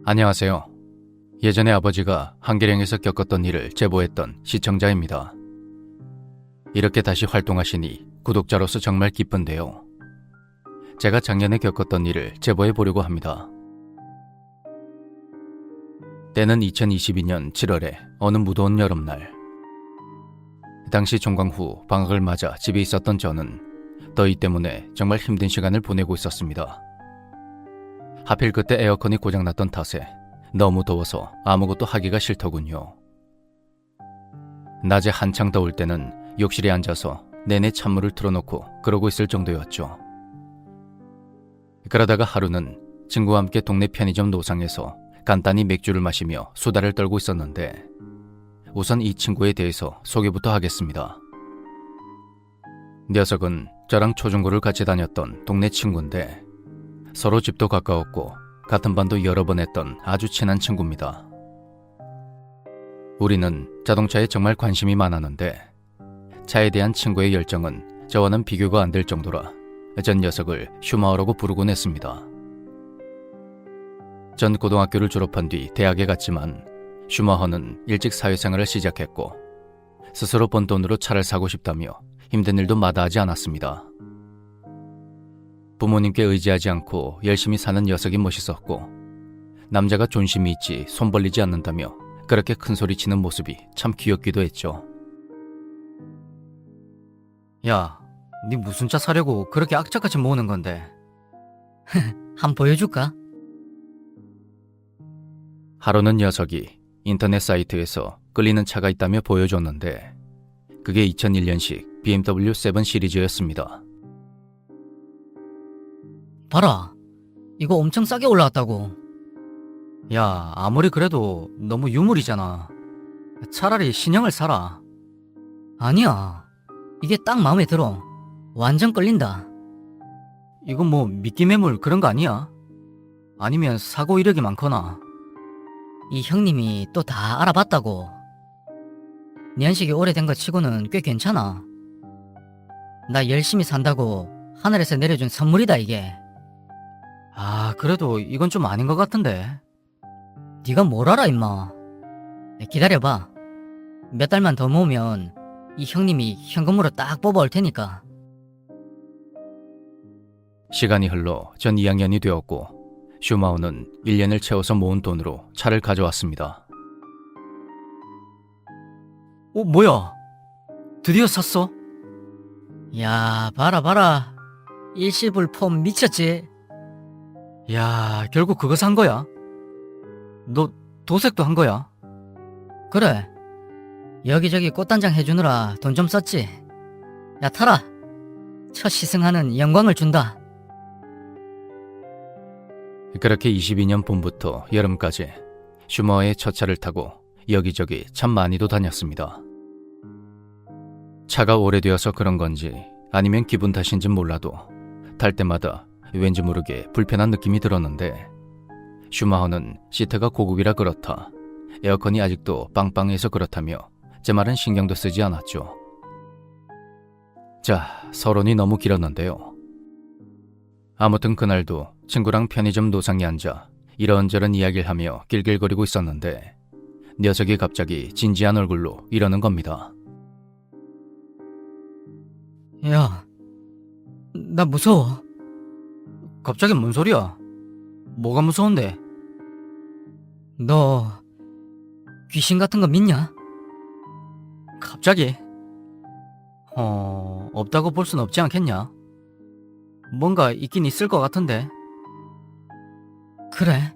안녕하세요. 예전에 아버지가 한계령에서 겪었던 일을 제보했던 시청자입니다. 이렇게 다시 활동하시니 구독자로서 정말 기쁜데요. 제가 작년에 겪었던 일을 제보해 보려고 합니다. 때는 2022년 7월에 어느 무더운 여름날. 당시 종강 후 방학을 맞아 집에 있었던 저는 더위 때문에 정말 힘든 시간을 보내고 있었습니다. 하필 그때 에어컨이 고장났던 탓에 너무 더워서 아무것도 하기가 싫더군요. 낮에 한창 더울 때는 욕실에 앉아서 내내 찬물을 틀어놓고 그러고 있을 정도였죠. 그러다가 하루는 친구와 함께 동네 편의점 노상에서 간단히 맥주를 마시며 수다를 떨고 있었는데, 우선 이 친구에 대해서 소개부터 하겠습니다. 녀석은 저랑 초중고를 같이 다녔던 동네 친구인데, 서로 집도 가까웠고 같은 반도 여러 번 했던 아주 친한 친구입니다. 우리는 자동차에 정말 관심이 많았는데, 차에 대한 친구의 열정은 저와는 비교가 안 될 정도라 전 녀석을 슈마어라고 부르곤 했습니다. 전 고등학교를 졸업한 뒤 대학에 갔지만 슈마허는 일찍 사회생활을 시작했고 스스로 번 돈으로 차를 사고 싶다며 힘든 일도 마다하지 않았습니다. 부모님께 의지하지 않고 열심히 사는 녀석이 멋있었고, 남자가 존심이 있지 손 벌리지 않는다며 그렇게 큰소리치는 모습이 참 귀엽기도 했죠. 야, 니 무슨 차 사려고 그렇게 악착같이 모으는 건데? 한 보여줄까? 하루는 녀석이 인터넷 사이트에서 끌리는 차가 있다며 보여줬는데, 그게 2001년식 BMW 7 시리즈였습니다. 봐라, 이거 엄청 싸게 올라왔다고. 야, 아무리 그래도 너무 유물이잖아. 차라리 신형을 사라. 아니야, 이게 딱 마음에 들어. 완전 끌린다. 이건 뭐 미끼 매물 그런 거 아니야? 아니면 사고 이력이 많거나. 이 형님이 또 다 알아봤다고. 년식이 오래된 거 치고는 꽤 괜찮아. 나 열심히 산다고 하늘에서 내려준 선물이다 이게. 아, 그래도 이건 좀 아닌 것 같은데. 네가 뭘 알아 임마. 기다려봐. 몇 달만 더 모으면 이 형님이 현금으로 딱 뽑아올 테니까. 시간이 흘러 전 2학년이 되었고 슈마우는 1년을 채워서 모은 돈으로 차를 가져왔습니다. 뭐야? 드디어 샀어? 야, 봐라. 일시불폼 미쳤지? 야, 결국 그거 산 거야? 너 도색도 한 거야? 그래. 여기저기 꽃단장 해주느라 돈 좀 썼지. 야, 타라. 첫 시승하는 영광을 준다. 그렇게 22년 봄부터 여름까지 슈마어의 첫 차를 타고 여기저기 참 많이도 다녔습니다. 차가 오래되어서 그런 건지 아니면 기분 탓인지 몰라도 탈 때마다 왠지 모르게 불편한 느낌이 들었는데, 슈마허는 시트가 고급이라 그렇다, 에어컨이 아직도 빵빵해서 그렇다며 제 말은 신경도 쓰지 않았죠. 자, 서론이 너무 길었는데요. 아무튼 그날도 친구랑 편의점 노상에 앉아 이런저런 이야기를 하며 길길거리고 있었는데, 녀석이 갑자기 진지한 얼굴로 이러는 겁니다. 야, 나 무서워. 갑자기 뭔 소리야? 뭐가 무서운데? 너 귀신 같은 거 믿냐? 갑자기? 없다고 볼 순 없지 않겠냐? 뭔가 있긴 있을 것 같은데. 그래.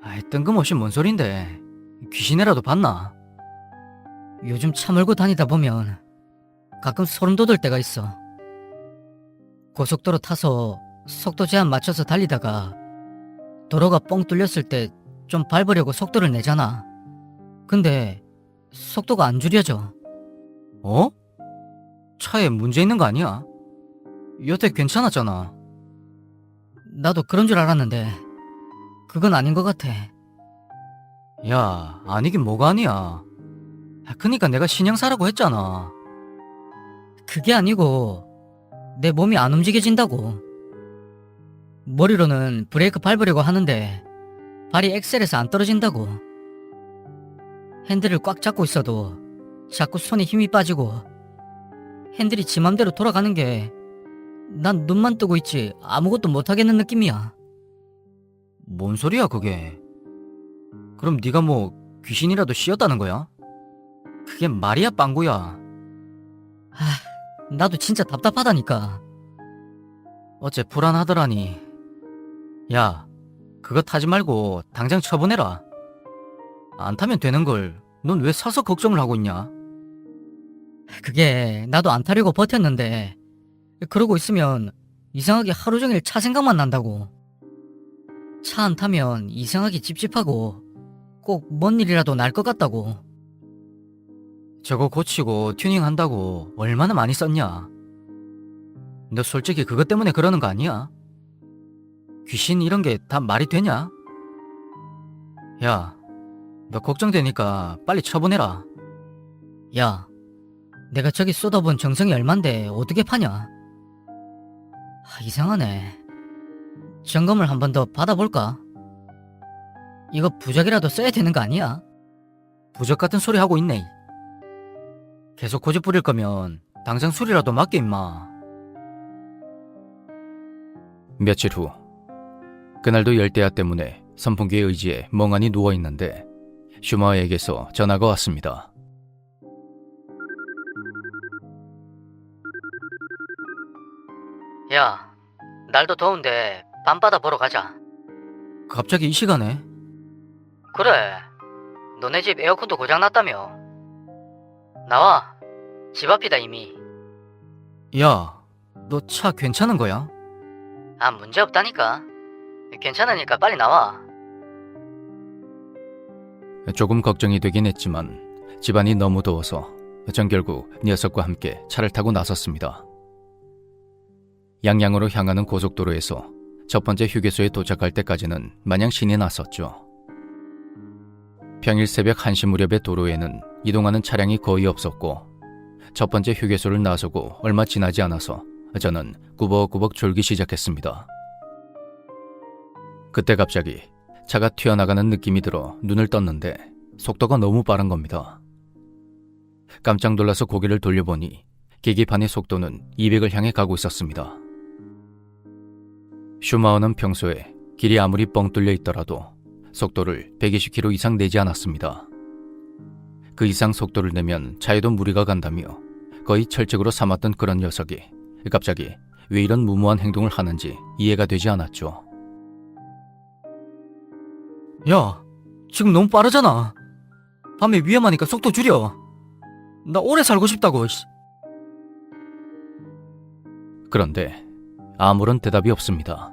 아이, 뜬금없이 뭔 소린데. 귀신이라도 봤나? 요즘 차 몰고 다니다 보면 가끔 소름 돋을 때가 있어. 고속도로 타서 속도 제한 맞춰서 달리다가 도로가 뻥 뚫렸을 때 좀 밟으려고 속도를 내잖아. 근데 속도가 안 줄여져. 어? 차에 문제 있는 거 아니야? 여태 괜찮았잖아. 나도 그런 줄 알았는데 그건 아닌 것 같아. 야, 아니긴 뭐가 아니야. 그니까 내가 신형 사라고 했잖아. 그게 아니고 내 몸이 안 움직여진다고. 머리로는 브레이크 밟으려고 하는데 발이 엑셀에서 안 떨어진다고. 핸들을 꽉 잡고 있어도 자꾸 손에 힘이 빠지고 핸들이 지 맘대로 돌아가는 게 난 눈만 뜨고 있지 아무것도 못하겠는 느낌이야. 뭔 소리야 그게? 그럼 네가 뭐 귀신이라도 씌었다는 거야? 그게 말이야 빵구야? 나도 진짜 답답하다니까. 어째 불안하더라니. 야, 그거 타지 말고 당장 처분해라. 안 타면 되는 걸 넌 왜 사서 걱정을 하고 있냐? 그게 나도 안 타려고 버텼는데 그러고 있으면 이상하게 하루 종일 차 생각만 난다고. 차 안 타면 이상하게 찝찝하고 꼭 뭔 일이라도 날 것 같다고. 저거 고치고 튜닝한다고 얼마나 많이 썼냐? 너 솔직히 그것 때문에 그러는 거 아니야? 귀신 이런 게 다 말이 되냐? 야, 너 걱정되니까 빨리 처분해라. 야, 내가 저기 쏟아본 정성이 얼만데 어떻게 파냐? 이상하네. 점검을 한 번 더 받아볼까? 이거 부적이라도 써야 되는 거 아니야? 부적 같은 소리 하고 있네. 계속 고집 부릴 거면 당장 술이라도 맡겨 임마. 며칠 후 그날도 열대야 때문에 선풍기의 의지에 멍하니 누워있는데 슈마어에게서 전화가 왔습니다. 야, 날도 더운데 밤바다 보러 가자. 갑자기 이 시간에? 그래, 너네 집 에어컨도 고장났다며. 나와, 집 앞이다 이미. 야, 너 차 괜찮은 거야? 아, 문제 없다니까. 괜찮으니까 빨리 나와. 조금 걱정이 되긴 했지만 집안이 너무 더워서 전 결국 녀석과 함께 차를 타고 나섰습니다. 양양으로 향하는 고속도로에서 첫 번째 휴게소에 도착할 때까지는 마냥 신이 났었죠. 평일 새벽 1시 무렵의 도로에는 이동하는 차량이 거의 없었고 첫 번째 휴게소를 나서고 얼마 지나지 않아서 저는 꾸벅꾸벅 졸기 시작했습니다. 그때 갑자기 차가 튀어나가는 느낌이 들어 눈을 떴는데 속도가 너무 빠른 겁니다. 깜짝 놀라서 고개를 돌려보니 계기판의 속도는 200을 향해 가고 있었습니다. 슈마어는 평소에 길이 아무리 뻥 뚫려 있더라도 속도를 120km 이상 내지 않았습니다. 그 이상 속도를 내면 차에도 무리가 간다며 거의 철칙으로 삼았던 그런 녀석이 갑자기 왜 이런 무모한 행동을 하는지 이해가 되지 않았죠. 야, 지금 너무 빠르잖아. 밤에 위험하니까 속도 줄여. 나 오래 살고 싶다고. 그런데 아무런 대답이 없습니다.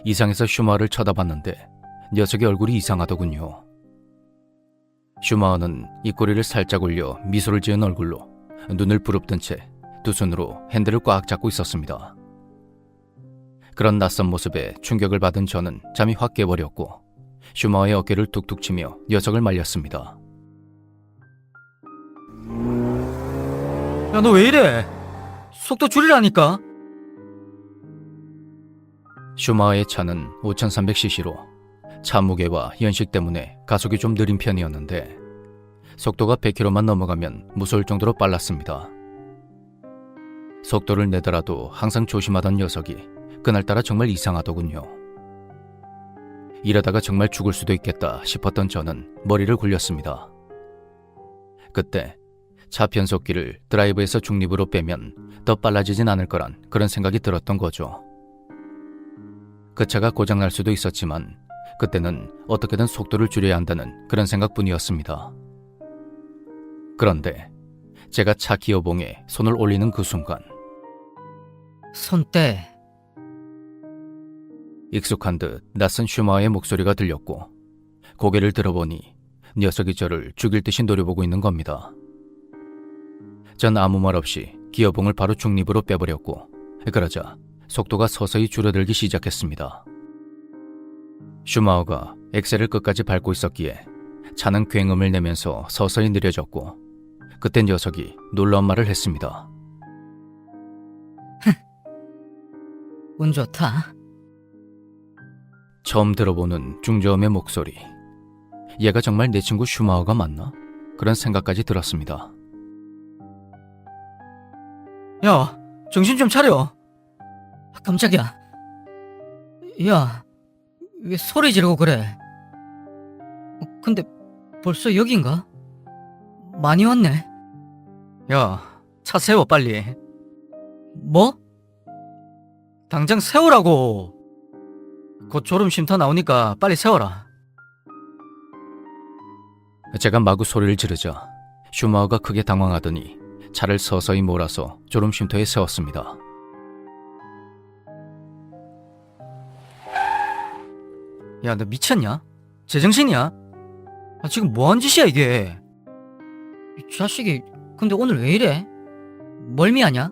이상해서 슈마어를 쳐다봤는데 녀석의 얼굴이 이상하더군요. 슈마어는 입꼬리를 살짝 올려 미소를 지은 얼굴로 눈을 부릅뜬 채 두 손으로 핸들을 꽉 잡고 있었습니다. 그런 낯선 모습에 충격을 받은 저는 잠이 확 깨버렸고 슈마어의 어깨를 툭툭 치며 녀석을 말렸습니다. 야, 너 왜 이래? 속도 줄이라니까. 슈마어의 차는 5300cc로 차 무게와 연식 때문에 가속이 좀 느린 편이었는데 속도가 100km만 넘어가면 무서울 정도로 빨랐습니다. 속도를 내더라도 항상 조심하던 녀석이 그날따라 정말 이상하더군요. 이러다가 정말 죽을 수도 있겠다 싶었던 저는 머리를 굴렸습니다. 그때 차 변속기를 드라이브에서 중립으로 빼면 더 빨라지진 않을 거란 그런 생각이 들었던 거죠. 그 차가 고장날 수도 있었지만 그때는 어떻게든 속도를 줄여야 한다는 그런 생각뿐이었습니다. 그런데 제가 차 기어봉에 손을 올리는 그 순간 손대. 익숙한 듯 낯선 슈마어의 목소리가 들렸고 고개를 들어보니 녀석이 저를 죽일 듯이 노려보고 있는 겁니다. 전 아무 말 없이 기어봉을 바로 중립으로 빼버렸고 그러자 속도가 서서히 줄어들기 시작했습니다. 슈마어가 엑셀을 끝까지 밟고 있었기에 차는 굉음을 내면서 서서히 느려졌고 그때 녀석이 놀라운 말을 했습니다. 운 좋다. 처음 들어보는 중저음의 목소리. 얘가 정말 내 친구 슈마우가 맞나? 그런 생각까지 들었습니다. 야, 정신 좀 차려. 깜짝이야. 야, 왜 소리 지르고 그래? 근데 벌써 여긴가? 많이 왔네. 야, 차 세워 빨리. 뭐? 당장 세우라고. 곧 졸음 쉼터 나오니까 빨리 세워라. 제가 마구 소리를 지르자 슈마우가 크게 당황하더니 차를 서서히 몰아서 졸음 쉼터에 세웠습니다. 야, 너 미쳤냐? 제정신이야? 아, 지금 뭐한 짓이야 이게? 이 자식이 근데 오늘 왜 이래? 멀미하냐?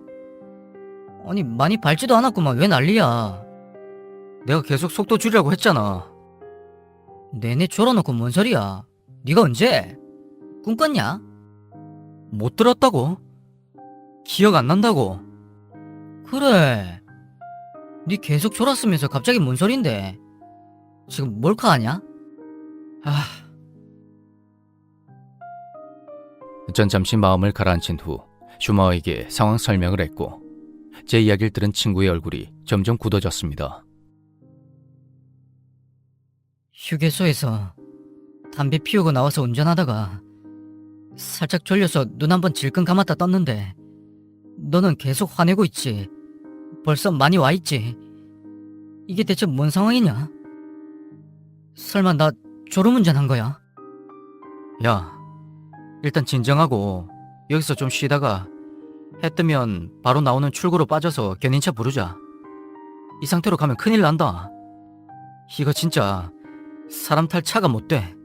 아니 많이 밟지도 않았구만. 왜 난리야? 내가 계속 속도 줄이라고 했잖아. 내내 졸아놓고 뭔 소리야? 네가 언제? 꿈 꿨냐? 못 들었다고? 기억 안 난다고? 그래. 네 계속 졸았으면서 갑자기 뭔 소린데? 지금 몰카하냐? 아, 전 잠시 마음을 가라앉힌 후 슈마우에게 상황 설명을 했고 제 이야기를 들은 친구의 얼굴이 점점 굳어졌습니다. 휴게소에서 담배 피우고 나와서 운전하다가 살짝 졸려서 눈 한번 질끈 감았다 떴는데 너는 계속 화내고 있지. 벌써 많이 와 있지. 이게 대체 뭔 상황이냐? 설마 나 졸음운전한 거야? 야, 일단 진정하고 여기서 좀 쉬다가 해 뜨면 바로 나오는 출구로 빠져서 견인차 부르자. 이 상태로 가면 큰일 난다. 이거 진짜 사람 탈 차가 못 돼.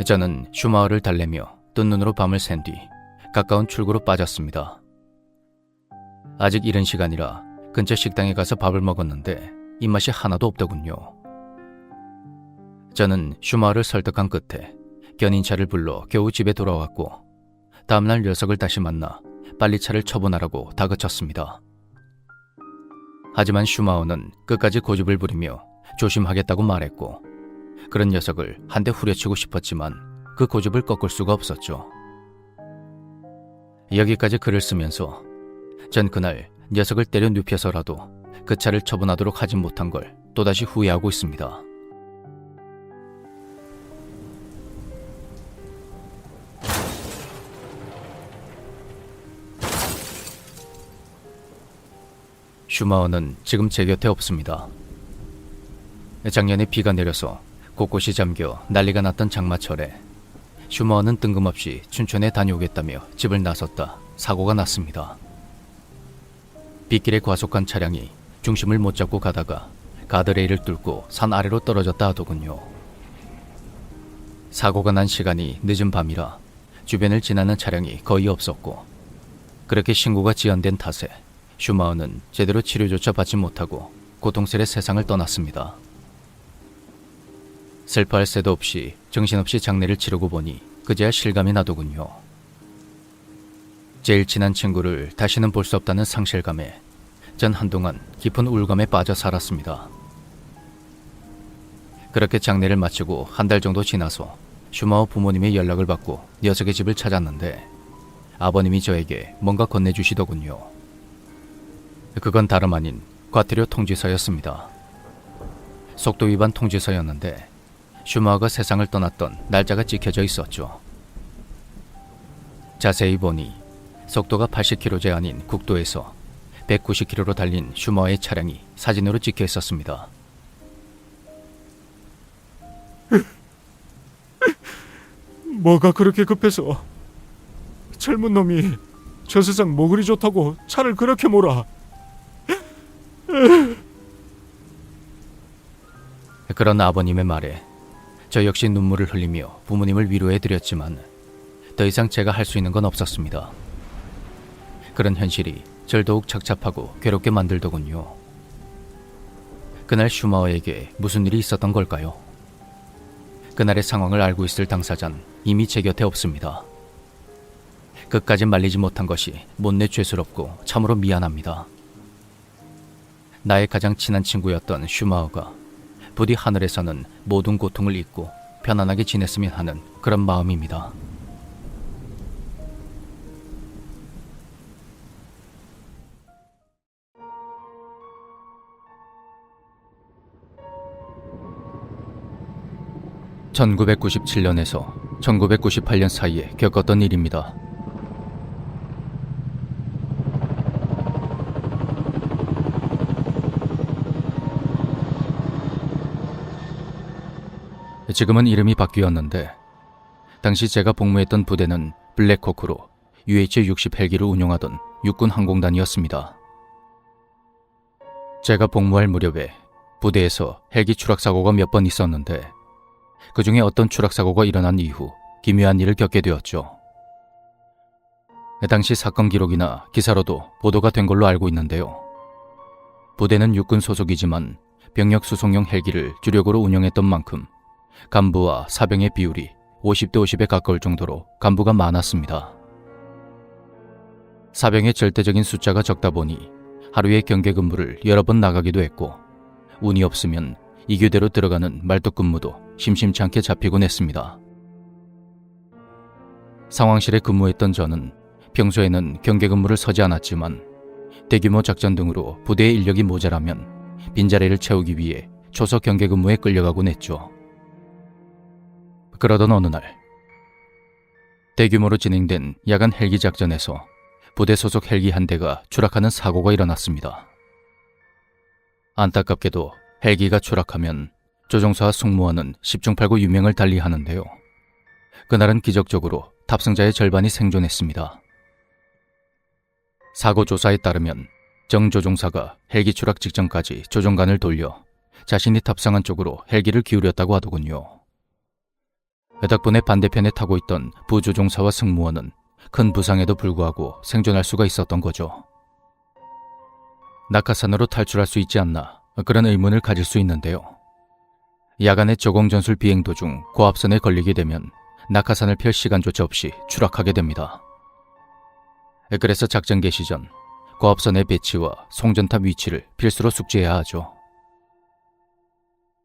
저는 슈마우를 달래며 뜬 눈으로 밤을 샌 뒤 가까운 출구로 빠졌습니다. 아직 이른 시간이라 근처 식당에 가서 밥을 먹었는데 입맛이 하나도 없더군요. 저는 슈마우를 설득한 끝에 견인차를 불러 겨우 집에 돌아왔고 다음날 녀석을 다시 만나 빨리 차를 처분하라고 다그쳤습니다. 하지만 슈마우는 끝까지 고집을 부리며 조심하겠다고 말했고 그런 녀석을 한 대 후려치고 싶었지만 그 고집을 꺾을 수가 없었죠. 여기까지 글을 쓰면서 전 그날 녀석을 때려 눕혀서라도 그 차를 처분하도록 하지 못한 걸 또다시 후회하고 있습니다. 슈마우는 지금 제 곁에 없습니다. 작년에 비가 내려서 곳곳이 잠겨 난리가 났던 장마철에 슈마우는 뜬금없이 춘천에 다녀오겠다며 집을 나섰다 사고가 났습니다. 빗길에 과속한 차량이 중심을 못 잡고 가다가 가드레일을 뚫고 산 아래로 떨어졌다 하더군요. 사고가 난 시간이 늦은 밤이라 주변을 지나는 차량이 거의 없었고 그렇게 신고가 지연된 탓에 슈마우는 제대로 치료조차 받지 못하고 고통스레 세상을 떠났습니다. 슬퍼할 새도 없이 정신없이 장례를 치르고 보니 그제야 실감이 나더군요. 제일 친한 친구를 다시는 볼 수 없다는 상실감에 전 한동안 깊은 우울감에 빠져 살았습니다. 그렇게 장례를 마치고 한 달 정도 지나서 슈마우 부모님의 연락을 받고 녀석의 집을 찾았는데 아버님이 저에게 뭔가 건네주시더군요. 그건 다름 아닌 과태료 통지서였습니다. 속도 위반 통지서였는데 슈마우가 세상을 떠났던 날짜가 찍혀져 있었죠. 자세히 보니 속도가 80km 제한인 국도에서 190km로 달린 슈마우의 차량이 사진으로 찍혀 있었습니다. 뭐가 그렇게 급해서 젊은 놈이 저 세상 뭐 그리 좋다고 차를 그렇게 몰아. 그런 아버님의 말에 저 역시 눈물을 흘리며 부모님을 위로해드렸지만 더 이상 제가 할 수 있는 건 없었습니다. 그런 현실이 절 더욱 착잡하고 괴롭게 만들더군요. 그날 슈마우에게 무슨 일이 있었던 걸까요? 그날의 상황을 알고 있을 당사자는 이미 제 곁에 없습니다. 끝까지 말리지 못한 것이 못내 죄스럽고 참으로 미안합니다. 나의 가장 친한 친구였던 슈마우가 부디 하늘에서는 모든 고통을 잊고 편안하게 지냈으면 하는 그런 마음입니다. (1997년에서) (1998년) 사이에 겪었던 일입니다. 지금은 이름이 바뀌었는데 당시 제가 복무했던 부대는 블랙호크로 UH-60 헬기를 운용하던 육군 항공단이었습니다. 제가 복무할 무렵에 부대에서 헬기 추락사고가 몇 번 있었는데 그 중에 어떤 추락사고가 일어난 이후 기묘한 일을 겪게 되었죠. 당시 사건 기록이나 기사로도 보도가 된 걸로 알고 있는데요. 부대는 육군 소속이지만 병력 수송용 헬기를 주력으로 운영했던 만큼 간부와 사병의 비율이 50대 50에 가까울 정도로 간부가 많았습니다. 사병의 절대적인 숫자가 적다 보니 하루에 경계 근무를 여러 번 나가기도 했고 운이 없으면 이교대로 들어가는 말뚝 근무도 심심치 않게 잡히곤 했습니다. 상황실에 근무했던 저는 평소에는 경계 근무를 서지 않았지만 대규모 작전 등으로 부대의 인력이 모자라면 빈자리를 채우기 위해 초소 경계 근무에 끌려가곤 했죠. 그러던 어느 날 대규모로 진행된 야간 헬기 작전에서 부대 소속 헬기 한 대가 추락하는 사고가 일어났습니다. 안타깝게도 헬기가 추락하면 조종사와 승무원은 10중 8구 유명을 달리하는데요. 그날은 기적적으로 탑승자의 절반이 생존했습니다. 사고 조사에 따르면 정 조종사가 헬기 추락 직전까지 조종관을 돌려 자신이 탑승한 쪽으로 헬기를 기울였다고 하더군요. 덕분에 반대편에 타고 있던 부조종사와 승무원은 큰 부상에도 불구하고 생존할 수가 있었던 거죠. 낙하산으로 탈출할 수 있지 않나 그런 의문을 가질 수 있는데요. 야간에 조공전술 비행 도중 고압선에 걸리게 되면 낙하산을 펼 시간조차 없이 추락하게 됩니다. 그래서 작전 개시 전 고압선의 배치와 송전탑 위치를 필수로 숙지해야 하죠.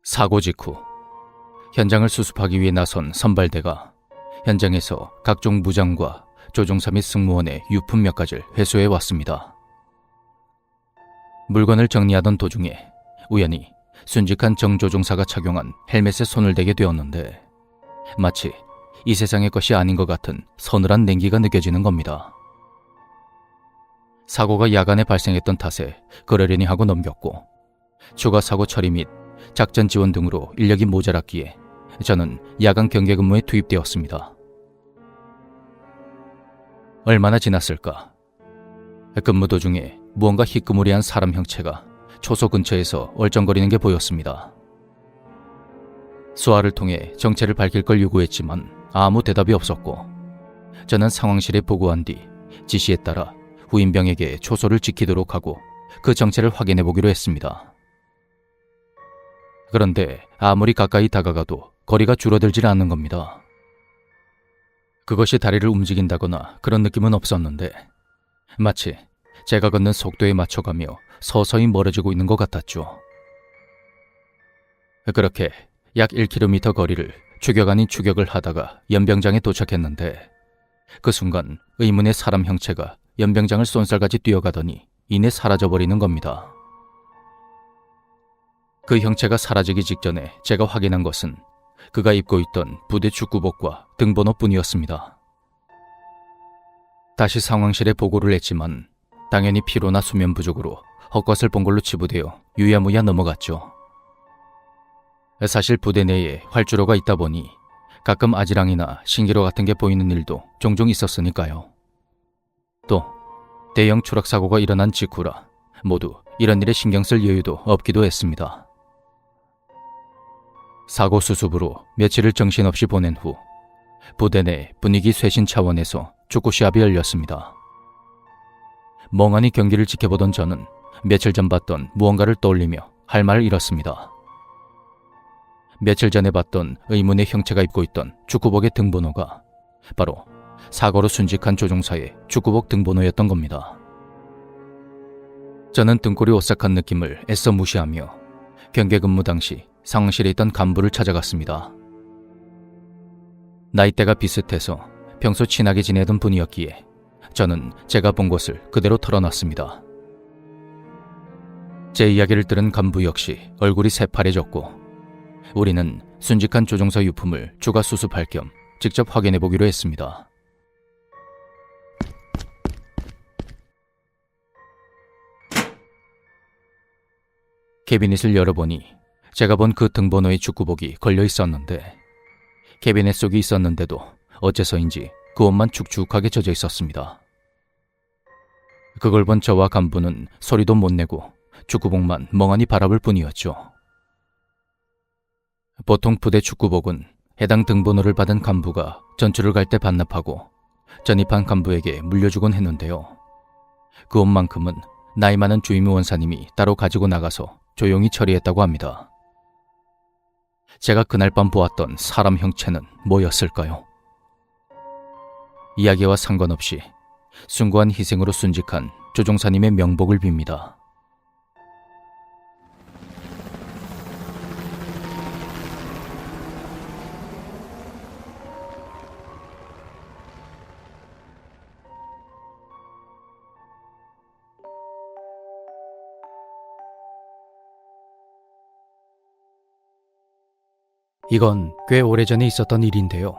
사고 직후 현장을 수습하기 위해 나선 선발대가 현장에서 각종 무장과 조종사 및 승무원의 유품 몇 가지를 회수해 왔습니다. 물건을 정리하던 도중에 우연히 순직한 정 조종사가 착용한 헬멧에 손을 대게 되었는데 마치 이 세상의 것이 아닌 것 같은 서늘한 냉기가 느껴지는 겁니다. 사고가 야간에 발생했던 탓에 그러려니 하고 넘겼고 추가 사고 처리 및 작전 지원 등으로 인력이 모자랐기에 저는 야간 경계 근무에 투입되었습니다. 얼마나 지났을까? 근무 도중에 무언가 희끄무리한 사람 형체가 초소 근처에서 얼쩡거리는 게 보였습니다. 수화를 통해 정체를 밝힐 걸 요구했지만 아무 대답이 없었고 저는 상황실에 보고한 뒤 지시에 따라 후임병에게 초소를 지키도록 하고 그 정체를 확인해 보기로 했습니다. 그런데 아무리 가까이 다가가도 거리가 줄어들질 않는 겁니다. 그것이 다리를 움직인다거나 그런 느낌은 없었는데 마치 제가 걷는 속도에 맞춰가며 서서히 멀어지고 있는 것 같았죠. 그렇게 약 1km 거리를 추격 아닌 추격을 하다가 연병장에 도착했는데 그 순간 의문의 사람 형체가 연병장을 쏜살같이 뛰어가더니 이내 사라져버리는 겁니다. 그 형체가 사라지기 직전에 제가 확인한 것은 그가 입고 있던 부대 축구복과 등번호뿐이었습니다. 다시 상황실에 보고를 했지만 당연히 피로나 수면 부족으로 헛것을 본 걸로 치부되어 유야무야 넘어갔죠. 사실 부대 내에 활주로가 있다 보니 가끔 아지랑이나 신기루 같은 게 보이는 일도 종종 있었으니까요. 또 대형 추락 사고가 일어난 직후라 모두 이런 일에 신경 쓸 여유도 없기도 했습니다. 사고 수습으로 며칠을 정신없이 보낸 후 부대 내 분위기 쇄신 차원에서 축구 시합이 열렸습니다. 멍하니 경기를 지켜보던 저는 며칠 전 봤던 무언가를 떠올리며 할 말을 잃었습니다. 며칠 전에 봤던 의문의 형체가 입고 있던 축구복의 등번호가 바로 사고로 순직한 조종사의 축구복 등번호였던 겁니다. 저는 등골이 오싹한 느낌을 애써 무시하며 경계 근무 당시 상황실에 있던 간부를 찾아갔습니다. 나이대가 비슷해서 평소 친하게 지내던 분이었기에 저는 제가 본 것을 그대로 털어놨습니다. 제 이야기를 들은 간부 역시 얼굴이 새파래졌고 우리는 순직한 조종사 유품을 추가 수습할 겸 직접 확인해보기로 했습니다. 캐비닛을 열어보니 제가 본 그 등번호의 축구복이 걸려 있었는데 캐비닛 속에 있었는데도 어째서인지 그 옷만 축축하게 젖어 있었습니다. 그걸 본 저와 간부는 소리도 못 내고 축구복만 멍하니 바라볼 뿐이었죠. 보통 부대 축구복은 해당 등번호를 받은 간부가 전출을 갈 때 반납하고 전입한 간부에게 물려주곤 했는데요. 그 옷만큼은 나이 많은 주임의 원사님이 따로 가지고 나가서 조용히 처리했다고 합니다. 제가 그날 밤 보았던 사람 형체는 뭐였을까요? 이야기와 상관없이 숭고한 희생으로 순직한 조종사님의 명복을 빕니다. 이건 꽤 오래전에 있었던 일인데요.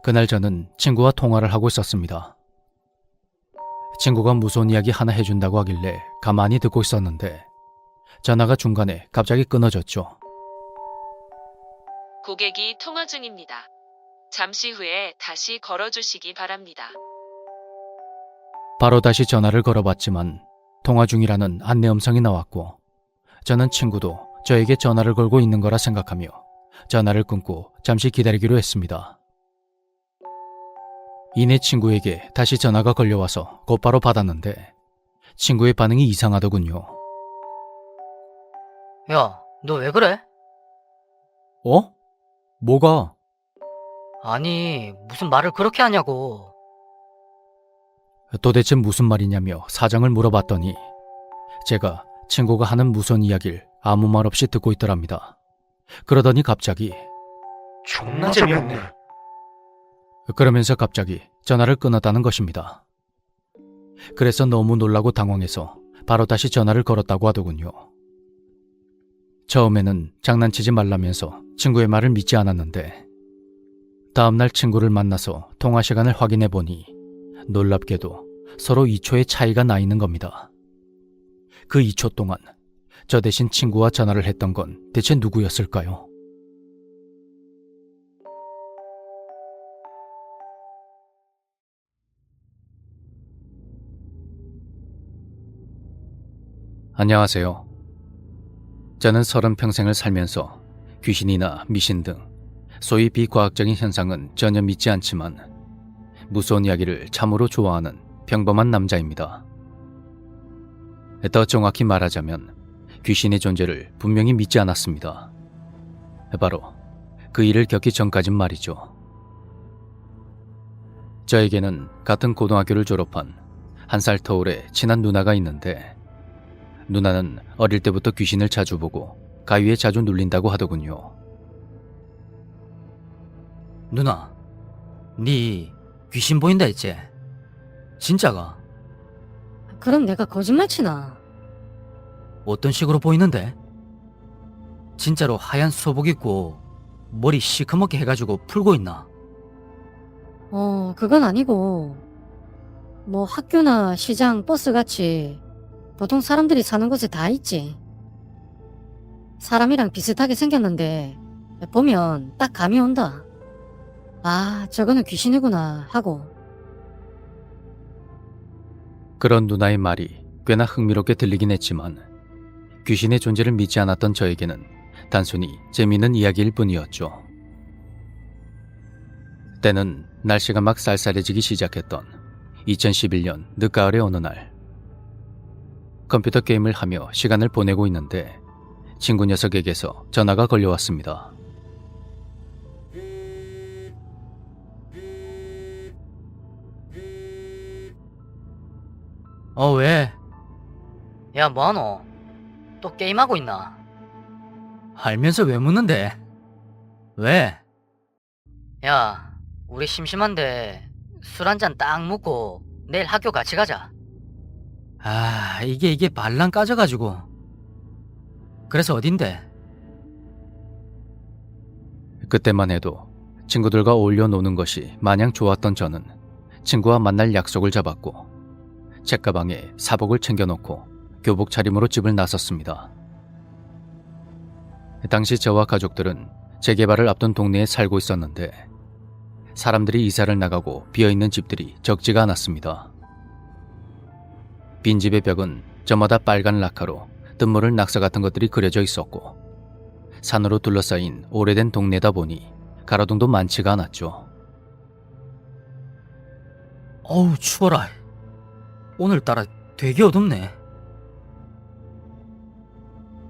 그날 저는 친구와 통화를 하고 있었습니다. 친구가 무서운 이야기 하나 해준다고 하길래 가만히 듣고 있었는데 전화가 중간에 갑자기 끊어졌죠. 고객이 통화 중입니다. 잠시 후에 다시 걸어주시기 바랍니다. 바로 다시 전화를 걸어봤지만 통화 중이라는 안내 음성이 나왔고 저는 친구도 저에게 전화를 걸고 있는 거라 생각하며 전화를 끊고 잠시 기다리기로 했습니다. 이내 친구에게 다시 전화가 걸려와서 곧바로 받았는데 친구의 반응이 이상하더군요. 야, 너 왜 그래? 어? 뭐가? 아니, 무슨 말을 그렇게 하냐고. 도대체 무슨 말이냐며 사정을 물어봤더니 제가 친구가 하는 무서운 이야기를 아무 말 없이 듣고 있더랍니다. 그러더니 갑자기 존나 재미없네. 그러면서 갑자기 전화를 끊었다는 것입니다. 그래서 너무 놀라고 당황해서 바로 다시 전화를 걸었다고 하더군요. 처음에는 장난치지 말라면서 친구의 말을 믿지 않았는데 다음날 친구를 만나서 통화 시간을 확인해보니 놀랍게도 서로 2초의 차이가 나 있는 겁니다. 그 2초 동안 저 대신 친구와 전화를 했던 건 대체 누구였을까요? 안녕하세요. 저는 30평생을 살면서 귀신이나 미신 등 소위 비과학적인 현상은 전혀 믿지 않지만 무서운 이야기를 참으로 좋아하는 평범한 남자입니다. 더 정확히 말하자면 귀신의 존재를 분명히 믿지 않았습니다. 바로 그 일을 겪기 전까진 말이죠. 저에게는 같은 고등학교를 졸업한 1살 터울의 친한 누나가 있는데 누나는 어릴 때부터 귀신을 자주 보고 가위에 자주 눌린다고 하더군요. 누나, 네 귀신 보인다 했지? 진짜가? 그럼 내가 거짓말 치나? 어떤 식으로 보이는데? 진짜로 하얀 소복 입고 머리 시커멓게 해가지고 풀고 있나? 그건 아니고 뭐 학교나 시장, 버스같이 보통 사람들이 사는 곳에 다 있지. 사람이랑 비슷하게 생겼는데 보면 딱 감이 온다. 아, 저거는 귀신이구나 하고. 그런 누나의 말이 꽤나 흥미롭게 들리긴 했지만 귀신의 존재를 믿지 않았던 저에게는 단순히 재미있는 이야기일 뿐이었죠. 때는 날씨가 막 쌀쌀해지기 시작했던 2011년 늦가을의 어느 날 컴퓨터 게임을 하며 시간을 보내고 있는데 친구 녀석에게서 전화가 걸려왔습니다. 왜? 야, 뭐하노? 또 게임하고 있나? 알면서 왜 묻는데? 왜? 야, 우리 심심한데 술 한 잔 딱 먹고 내일 학교 같이 가자. 아, 이게 발랑 까져가지고. 그래서 어딘데? 그때만 해도 친구들과 어울려 노는 것이 마냥 좋았던 저는 친구와 만날 약속을 잡았고 책가방에 사복을 챙겨놓고 교복 차림으로 집을 나섰습니다. 당시 저와 가족들은 재개발을 앞둔 동네에 살고 있었는데 사람들이 이사를 나가고 비어있는 집들이 적지가 않았습니다. 빈집의 벽은 저마다 빨간 라카로 뜬모를 낙서 같은 것들이 그려져 있었고 산으로 둘러싸인 오래된 동네다 보니 가로등도 많지가 않았죠. 어우, 추워라. 오늘따라 되게 어둡네.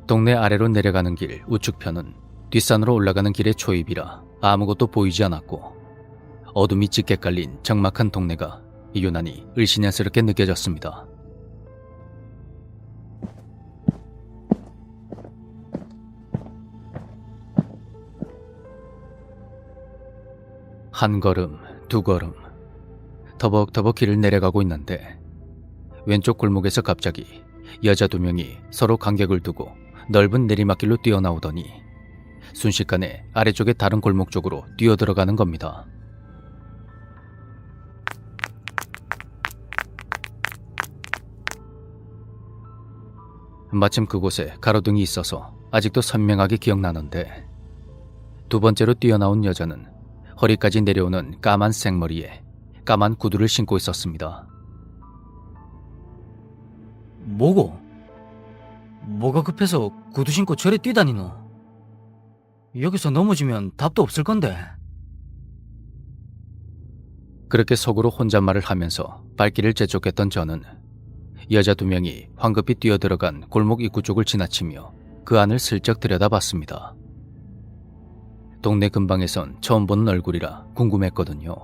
동네 아래로 내려가는 길 우측편은 뒷산으로 올라가는 길의 초입이라 아무것도 보이지 않았고 어둠이 짙게 깔린 적막한 동네가 유난히 을씨년스럽게 느껴졌습니다. 한 걸음, 두 걸음, 터벅터벅 길을 내려가고 있는데 왼쪽 골목에서 갑자기 여자 두 명이 서로 간격을 두고 넓은 내리막길로 뛰어나오더니 순식간에 아래쪽의 다른 골목 쪽으로 뛰어들어가는 겁니다. 마침 그곳에 가로등이 있어서 아직도 선명하게 기억나는데 두 번째로 뛰어나온 여자는 허리까지 내려오는 까만 생머리에 까만 구두를 신고 있었습니다. 뭐고? 뭐가 급해서 구두 신고 저리 뛰다니노? 여기서 넘어지면 답도 없을 건데. 그렇게 속으로 혼잣말을 하면서 발길을 재촉했던 저는 여자 두 명이 황급히 뛰어들어간 골목 입구 쪽을 지나치며 그 안을 슬쩍 들여다봤습니다. 동네 근방에선 처음 보는 얼굴이라 궁금했거든요.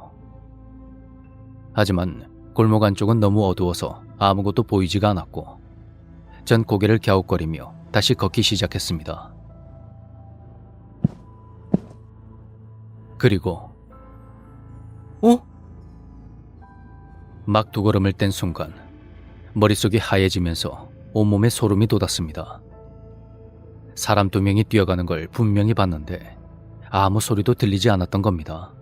하지만 골목 안쪽은 너무 어두워서 아무것도 보이지가 않았고 전 고개를 갸웃거리며 다시 걷기 시작했습니다. 그리고 막 두 걸음을 뗀 순간 머릿속이 하얘지면서 온몸에 소름이 돋았습니다. 사람 두 명이 뛰어가는 걸 분명히 봤는데 아무 소리도 들리지 않았던 겁니다.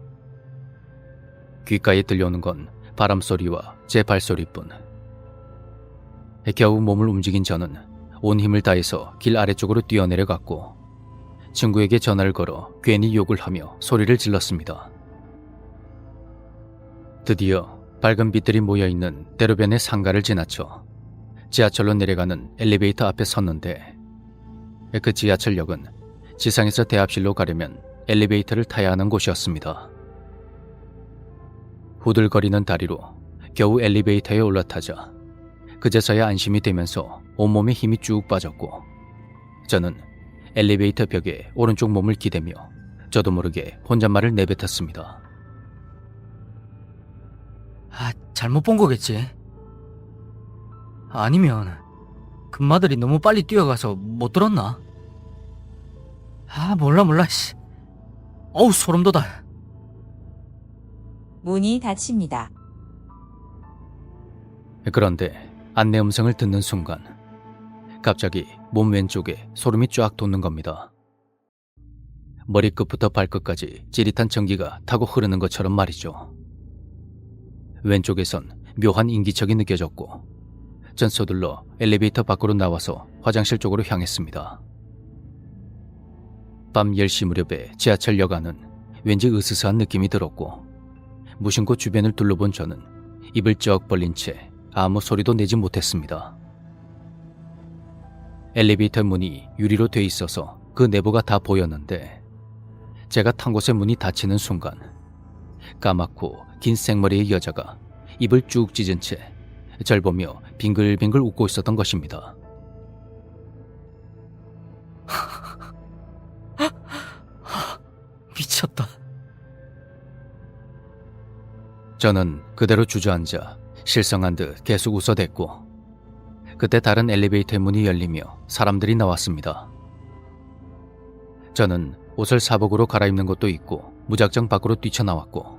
귓가에 들려오는 건 바람소리와 제 발소리뿐. 겨우 몸을 움직인 저는 온 힘을 다해서 길 아래쪽으로 뛰어내려갔고 친구에게 전화를 걸어 괜히 욕을 하며 소리를 질렀습니다. 드디어 밝은 빛들이 모여있는 대로변의 상가를 지나쳐 지하철로 내려가는 엘리베이터 앞에 섰는데 그 지하철역은 지상에서 대합실로 가려면 엘리베이터를 타야 하는 곳이었습니다. 후들거리는 다리로 겨우 엘리베이터에 올라타자 그제서야 안심이 되면서 온몸에 힘이 쭉 빠졌고 저는 엘리베이터 벽에 오른쪽 몸을 기대며 저도 모르게 혼잣말을 내뱉었습니다. 아, 잘못 본 거겠지. 아니면 금마들이 너무 빨리 뛰어가서 못 들었나? 아, 몰라 씨. 어우, 소름 돋아. 문이 닫힙니다. 그런데 안내 음성을 듣는 순간 갑자기 몸 왼쪽에 소름이 쫙 돋는 겁니다. 머리끝부터 발끝까지 찌릿한 전기가 타고 흐르는 것처럼 말이죠. 왼쪽에선 묘한 인기척이 느껴졌고 전 서둘러 엘리베이터 밖으로 나와서 화장실 쪽으로 향했습니다. 밤 10시 무렵에 지하철역 안은 왠지 으스스한 느낌이 들었고 무심코 주변을 둘러본 저는 입을 쩍 벌린 채 아무 소리도 내지 못했습니다. 엘리베이터 문이 유리로 돼 있어서 그 내부가 다 보였는데 제가 탄 곳의 문이 닫히는 순간 까맣고 긴 생머리의 여자가 입을 쭉 찢은 채 절 보며 빙글빙글 웃고 있었던 것입니다. 미쳤다. 저는 그대로 주저앉아 실성한 듯 계속 웃어댔고 그때 다른 엘리베이터의 문이 열리며 사람들이 나왔습니다. 저는 옷을 사복으로 갈아입는 것도 있고 무작정 밖으로 뛰쳐나왔고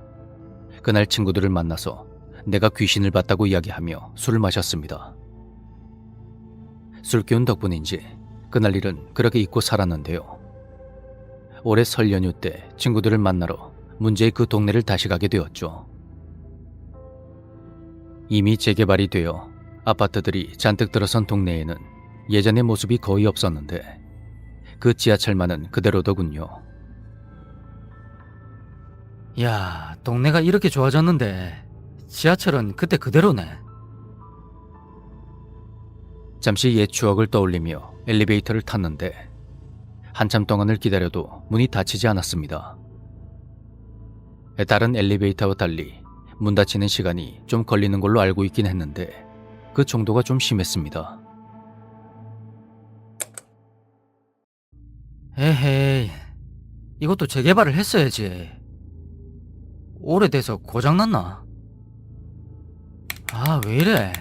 그날 친구들을 만나서 내가 귀신을 봤다고 이야기하며 술을 마셨습니다. 술 기운 덕분인지 그날 일은 그렇게 잊고 살았는데요. 올해 설 연휴 때 친구들을 만나러 문제의 그 동네를 다시 가게 되었죠. 이미 재개발이 되어 아파트들이 잔뜩 들어선 동네에는 예전의 모습이 거의 없었는데 그 지하철만은 그대로더군요. 야, 동네가 이렇게 좋아졌는데 지하철은 그때 그대로네. 잠시 옛 추억을 떠올리며 엘리베이터를 탔는데 한참 동안을 기다려도 문이 닫히지 않았습니다. 다른 엘리베이터와 달리 문 닫히는 시간이 좀 걸리는 걸로 알고 있긴 했는데 그 정도가 좀 심했습니다. 에헤이, 이것도 재개발을 했어야지. 오래돼서 고장났나? 아, 왜 이래?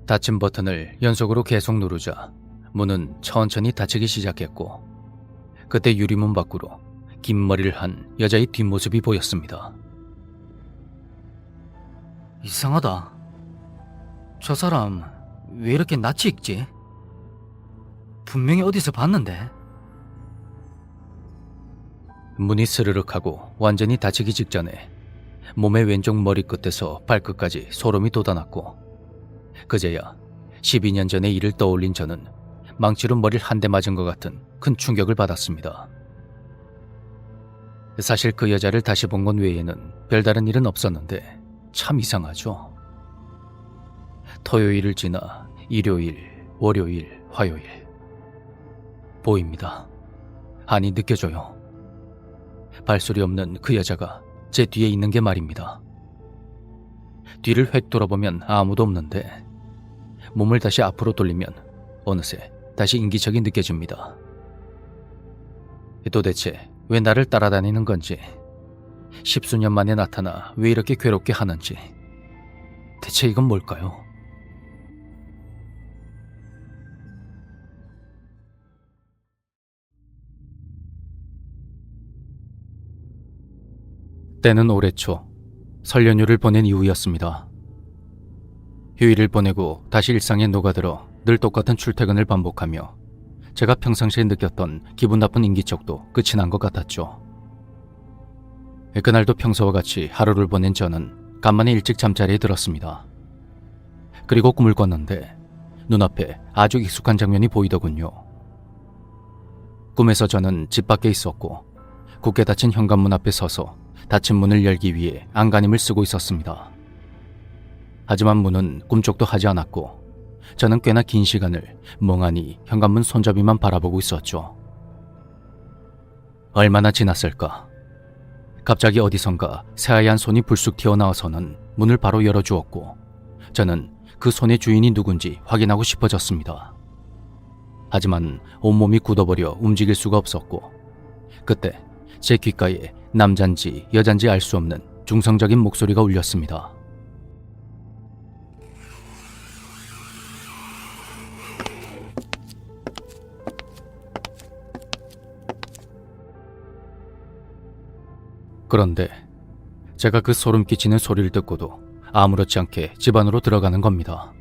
닫힌 버튼을 연속으로 계속 누르자 문은 천천히 닫히기 시작했고 그때 유리문 밖으로 긴 머리를 한 여자의 뒷모습이 보였습니다. 이상하다. 저 사람 왜 이렇게 낯이 익지? 분명히 어디서 봤는데. 문이 스르륵하고 완전히 닫히기 직전에 몸의 왼쪽 머리끝에서 발끝까지 소름이 돋아났고 그제야 12년 전의 일을 떠올린 저는 망치로 머리를 한 대 맞은 것 같은 큰 충격을 받았습니다. 사실 그 여자를 다시 본 것 외에는 별다른 일은 없었는데 참 이상하죠. 토요일을 지나 일요일, 월요일, 화요일 보입니다. 아니 느껴져요. 발소리 없는 그 여자가 제 뒤에 있는 게 말입니다. 뒤를 획 돌아보면 아무도 없는데 몸을 다시 앞으로 돌리면 어느새 다시 인기척이 느껴집니다. 도대체 왜 나를 따라다니는 건지, 십수년 만에 나타나 왜 이렇게 괴롭게 하는지, 대체 이건 뭘까요? 때는 올해 초 설 연휴를 보낸 이후였습니다. 휴일을 보내고 다시 일상에 녹아들어 늘 똑같은 출퇴근을 반복하며 제가 평상시에 느꼈던 기분 나쁜 인기척도 끝이 난 것 같았죠. 그날도 평소와 같이 하루를 보낸 저는 간만에 일찍 잠자리에 들었습니다. 그리고 꿈을 꿨는데 눈앞에 아주 익숙한 장면이 보이더군요. 꿈에서 저는 집 밖에 있었고 굳게 닫힌 현관문 앞에 서서 닫힌 문을 열기 위해 안간힘을 쓰고 있었습니다. 하지만 문은 꿈쩍도 하지 않았고 저는 꽤나 긴 시간을 멍하니 현관문 손잡이만 바라보고 있었죠. 얼마나 지났을까? 갑자기 어디선가 새하얀 손이 불쑥 튀어나와서는 문을 바로 열어주었고 저는 그 손의 주인이 누군지 확인하고 싶어졌습니다. 하지만 온몸이 굳어버려 움직일 수가 없었고 그때 제 귓가에 남잔지 여잔지 알 수 없는 중성적인 목소리가 울렸습니다. 그런데 제가 그 소름 끼치는 소리를 듣고도 아무렇지 않게 집 안으로 들어가는 겁니다.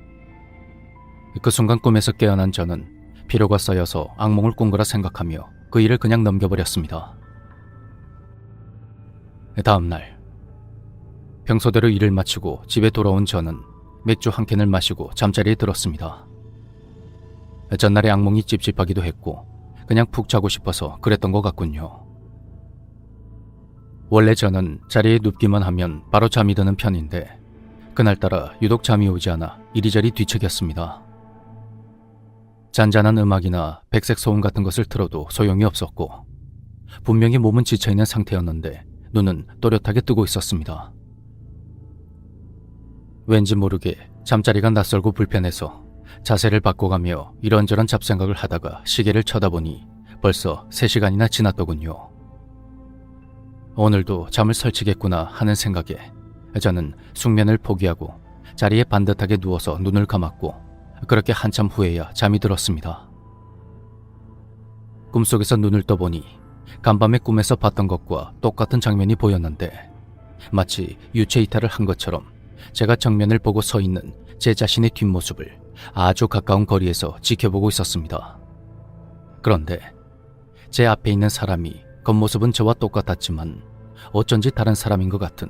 그 순간 꿈에서 깨어난 저는 피로가 쌓여서 악몽을 꾼 거라 생각하며 그 일을 그냥 넘겨버렸습니다. 다음 날 평소대로 일을 마치고 집에 돌아온 저는 맥주 한 캔을 마시고 잠자리에 들었습니다. 전날의 악몽이 찝찝하기도 했고 그냥 푹 자고 싶어서 그랬던 것 같군요. 원래 저는 자리에 눕기만 하면 바로 잠이 드는 편인데 그날따라 유독 잠이 오지 않아 이리저리 뒤척였습니다. 잔잔한 음악이나 백색 소음 같은 것을 틀어도 소용이 없었고 분명히 몸은 지쳐있는 상태였는데 눈은 또렷하게 뜨고 있었습니다. 왠지 모르게 잠자리가 낯설고 불편해서 자세를 바꿔가며 이런저런 잡생각을 하다가 시계를 쳐다보니 벌써 3시간이나 지났더군요. 오늘도 잠을 설치겠구나 하는 생각에 저는 숙면을 포기하고 자리에 반듯하게 누워서 눈을 감았고 그렇게 한참 후에야 잠이 들었습니다. 꿈속에서 눈을 떠보니 간밤에 꿈에서 봤던 것과 똑같은 장면이 보였는데 마치 유체 이탈을 한 것처럼 제가 정면을 보고 서 있는 제 자신의 뒷모습을 아주 가까운 거리에서 지켜보고 있었습니다. 그런데 제 앞에 있는 사람이 겉모습은 저와 똑같았지만 어쩐지 다른 사람인 것 같은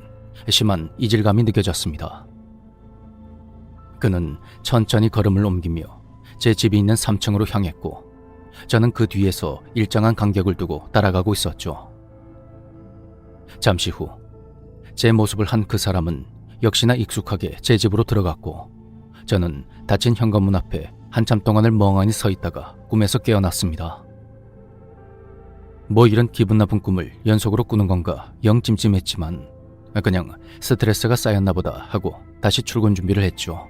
심한 이질감이 느껴졌습니다. 그는 천천히 걸음을 옮기며 제 집이 있는 3층으로 향했고 저는 그 뒤에서 일정한 간격을 두고 따라가고 있었죠. 잠시 후 제 모습을 한 그 사람은 역시나 익숙하게 제 집으로 들어갔고 저는 닫힌 현관문 앞에 한참 동안을 멍하니 서 있다가 꿈에서 깨어났습니다. 뭐 이런 기분 나쁜 꿈을 연속으로 꾸는 건가 영 찜찜했지만 그냥 스트레스가 쌓였나 보다 하고 다시 출근 준비를 했죠.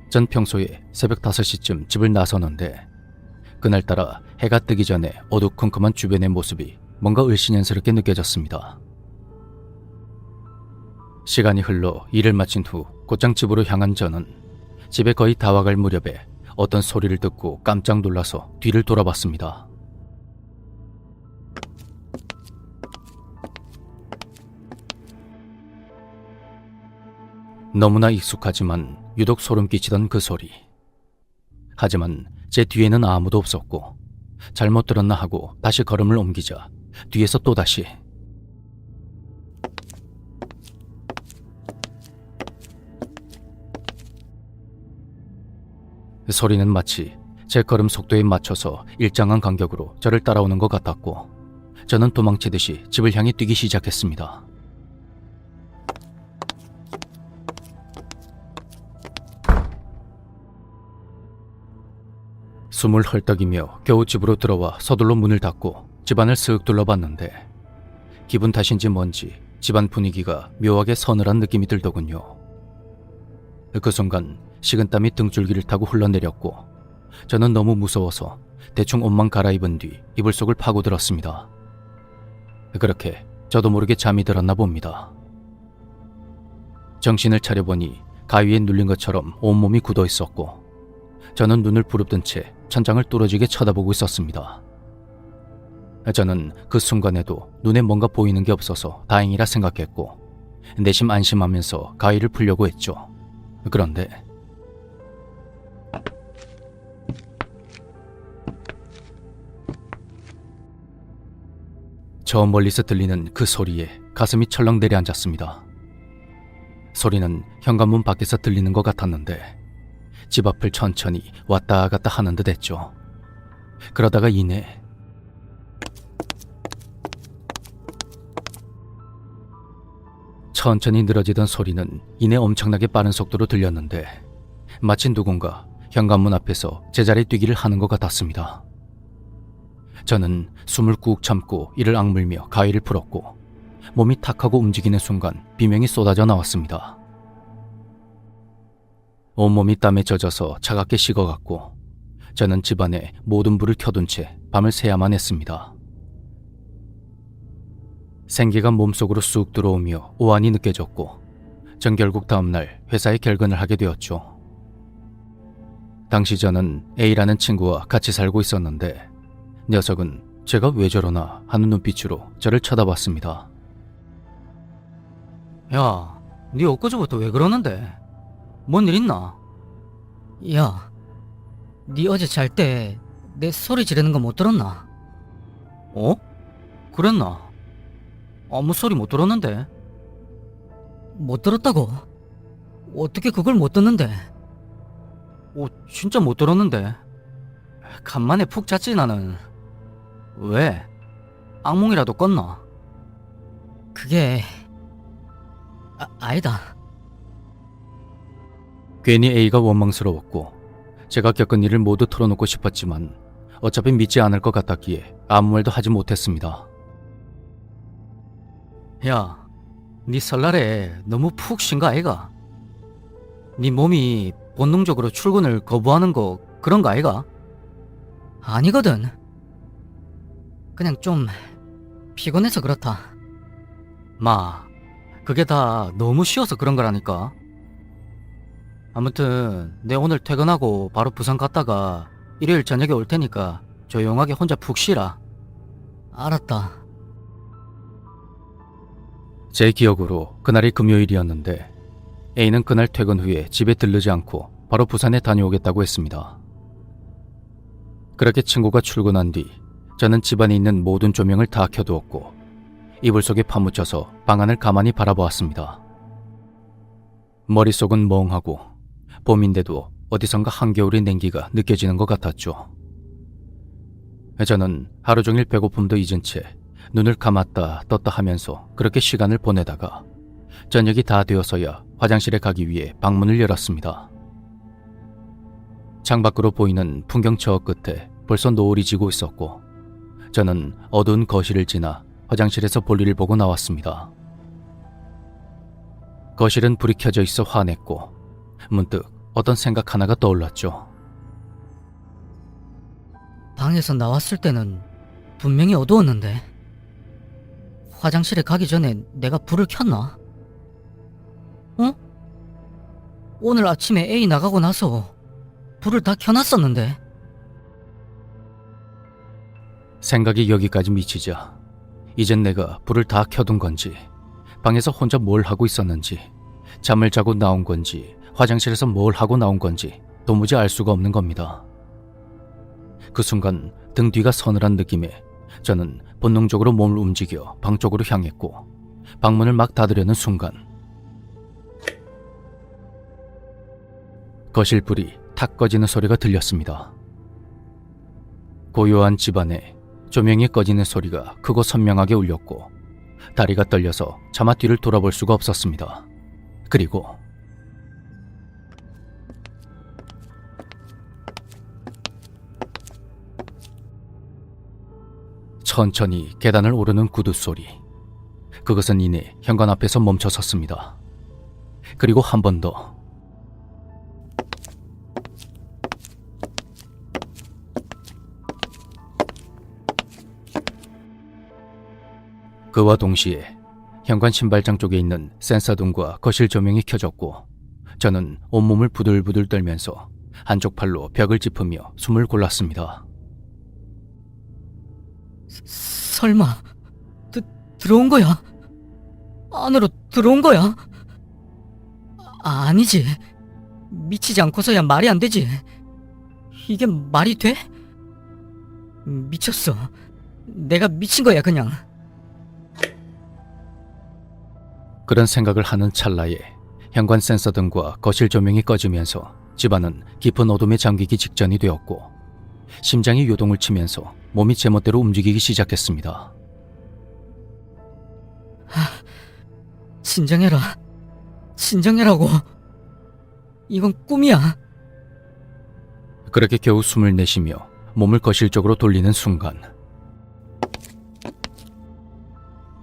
전 평소에 새벽 5시쯤 집을 나서는데 그날따라 해가 뜨기 전에 어두컴컴한 주변의 모습이 뭔가 을씨년스럽게 느껴졌습니다. 시간이 흘러 일을 마친 후 곧장 집으로 향한 저는 집에 거의 다 와갈 무렵에 어떤 소리를 듣고 깜짝 놀라서 뒤를 돌아봤습니다. 너무나 익숙하지만 유독 소름 끼치던 그 소리. 하지만 제 뒤에는 아무도 없었고 잘못 들었나 하고 다시 걸음을 옮기자 뒤에서 또다시 소리는 마치 제 걸음 속도에 맞춰서 일정한 간격으로 저를 따라오는 것 같았고 저는 도망치듯이 집을 향해 뛰기 시작했습니다. 숨을 헐떡이며 겨우 집으로 들어와 서둘러 문을 닫고 집안을 쓱 둘러봤는데 기분 탓인지 뭔지 집안 분위기가 묘하게 서늘한 느낌이 들더군요. 그 순간 식은땀이 등줄기를 타고 흘러내렸고 저는 너무 무서워서 대충 옷만 갈아입은 뒤 이불 속을 파고들었습니다. 그렇게 저도 모르게 잠이 들었나 봅니다. 정신을 차려보니 가위에 눌린 것처럼 온몸이 굳어 있었고 저는 눈을 부릅뜬 채 천장을 뚫어지게 쳐다보고 있었습니다. 저는 그 순간에도 눈에 뭔가 보이는 게 없어서 다행이라 생각했고 내심 안심하면서 가위를 풀려고 했죠. 그런데 저 멀리서 들리는 그 소리에 가슴이 철렁 내려앉았습니다. 소리는 현관문 밖에서 들리는 것 같았는데 집 앞을 천천히 왔다 갔다 하는 듯 했죠. 그러다가 이내 천천히 늘어지던 소리는 이내 엄청나게 빠른 속도로 들렸는데 마치 누군가 현관문 앞에서 제자리에 뛰기를 하는 것 같았습니다. 저는 숨을 꾹 참고 이를 악물며 가위를 풀었고 몸이 탁 하고 움직이는 순간 비명이 쏟아져 나왔습니다. 온몸이 땀에 젖어서 차갑게 식어갔고 저는 집안에 모든 불을 켜둔 채 밤을 새야만 했습니다. 생기가 몸속으로 쑥 들어오며 오한이 느껴졌고 전 결국 다음날 회사에 결근을 하게 되었죠. 당시 저는 A라는 친구와 같이 살고 있었는데 녀석은 제가 왜 저러나 하는 눈빛으로 저를 쳐다봤습니다. 야, 네 엊그저부터 왜 그러는데? 뭔 일 있나? 야, 네 어제 잘 때 내 소리 지르는 거 못 들었나? 어? 그랬나? 아무 소리 못 들었는데. 못 들었다고? 어떻게 그걸 못 듣는데? 진짜 못 들었는데. 간만에 푹 잤지 나는. 왜? 악몽이라도 꿨나? 그게... 아니다. 괜히 A가 원망스러웠고 제가 겪은 일을 모두 털어놓고 싶었지만 어차피 믿지 않을 것 같았기에 아무 말도 하지 못했습니다. 야, 네 설날에 너무 푹 쉰 거 아이가? 네 몸이 본능적으로 출근을 거부하는 거 그런 거 아이가? 아니거든. 그냥 좀 피곤해서 그렇다. 마, 그게 다 너무 쉬워서 그런 거라니까. 아무튼 내 오늘 퇴근하고 바로 부산 갔다가 일요일 저녁에 올 테니까 조용하게 혼자 푹 쉬라. 알았다. 제 기억으로 그날이 금요일이었는데 A는 그날 퇴근 후에 집에 들르지 않고 바로 부산에 다녀오겠다고 했습니다. 그렇게 친구가 출근한 뒤 저는 집안에 있는 모든 조명을 다 켜두었고 이불 속에 파묻혀서 방 안을 가만히 바라보았습니다. 머릿속은 멍하고 봄인데도 어디선가 한겨울의 냉기가 느껴지는 것 같았죠. 저는 하루 종일 배고픔도 잊은 채 눈을 감았다 떴다 하면서 그렇게 시간을 보내다가 저녁이 다 되어서야 화장실에 가기 위해 방문을 열었습니다. 창밖으로 보이는 풍경 저 끝에 벌써 노을이 지고 있었고 저는 어두운 거실을 지나 화장실에서 볼일을 보고 나왔습니다. 거실은 불이 켜져 있어 환했고 문득 어떤 생각 하나가 떠올랐죠. 방에서 나왔을 때는 분명히 어두웠는데 화장실에 가기 전에 내가 불을 켰나? 어? 오늘 아침에 A 나가고 나서 불을 다 켜놨었는데. 생각이 여기까지 미치자 이젠 내가 불을 다 켜둔 건지 방에서 혼자 뭘 하고 있었는지 잠을 자고 나온 건지 화장실에서 뭘 하고 나온 건지 도무지 알 수가 없는 겁니다. 그 순간 등 뒤가 서늘한 느낌에 저는 본능적으로 몸을 움직여 방 쪽으로 향했고 방문을 막 닫으려는 순간 거실 불이 탁 꺼지는 소리가 들렸습니다. 고요한 집안에 조명이 꺼지는 소리가 크고 선명하게 울렸고 다리가 떨려서 차마 뒤를 돌아볼 수가 없었습니다. 그리고 천천히 계단을 오르는 구두 소리. 그것은 이내 현관 앞에서 멈춰 섰습니다. 그리고 한 번 더. 그와 동시에 현관 신발장 쪽에 있는 센서등과 거실 조명이 켜졌고 저는 온몸을 부들부들 떨면서 한쪽 팔로 벽을 짚으며 숨을 골랐습니다. 설마 들어온 거야? 안으로 들어온 거야? 아니지. 미치지 않고서야 말이 안 되지. 이게 말이 돼? 미쳤어. 내가 미친 거야 그냥. 그런 생각을 하는 찰나에 현관 센서등과 거실 조명이 꺼지면서 집안은 깊은 어둠에 잠기기 직전이 되었고 심장이 요동을 치면서 몸이 제멋대로 움직이기 시작했습니다. 진정해라. 진정해라고. 이건 꿈이야. 그렇게 겨우 숨을 내쉬며 몸을 거실 쪽으로 돌리는 순간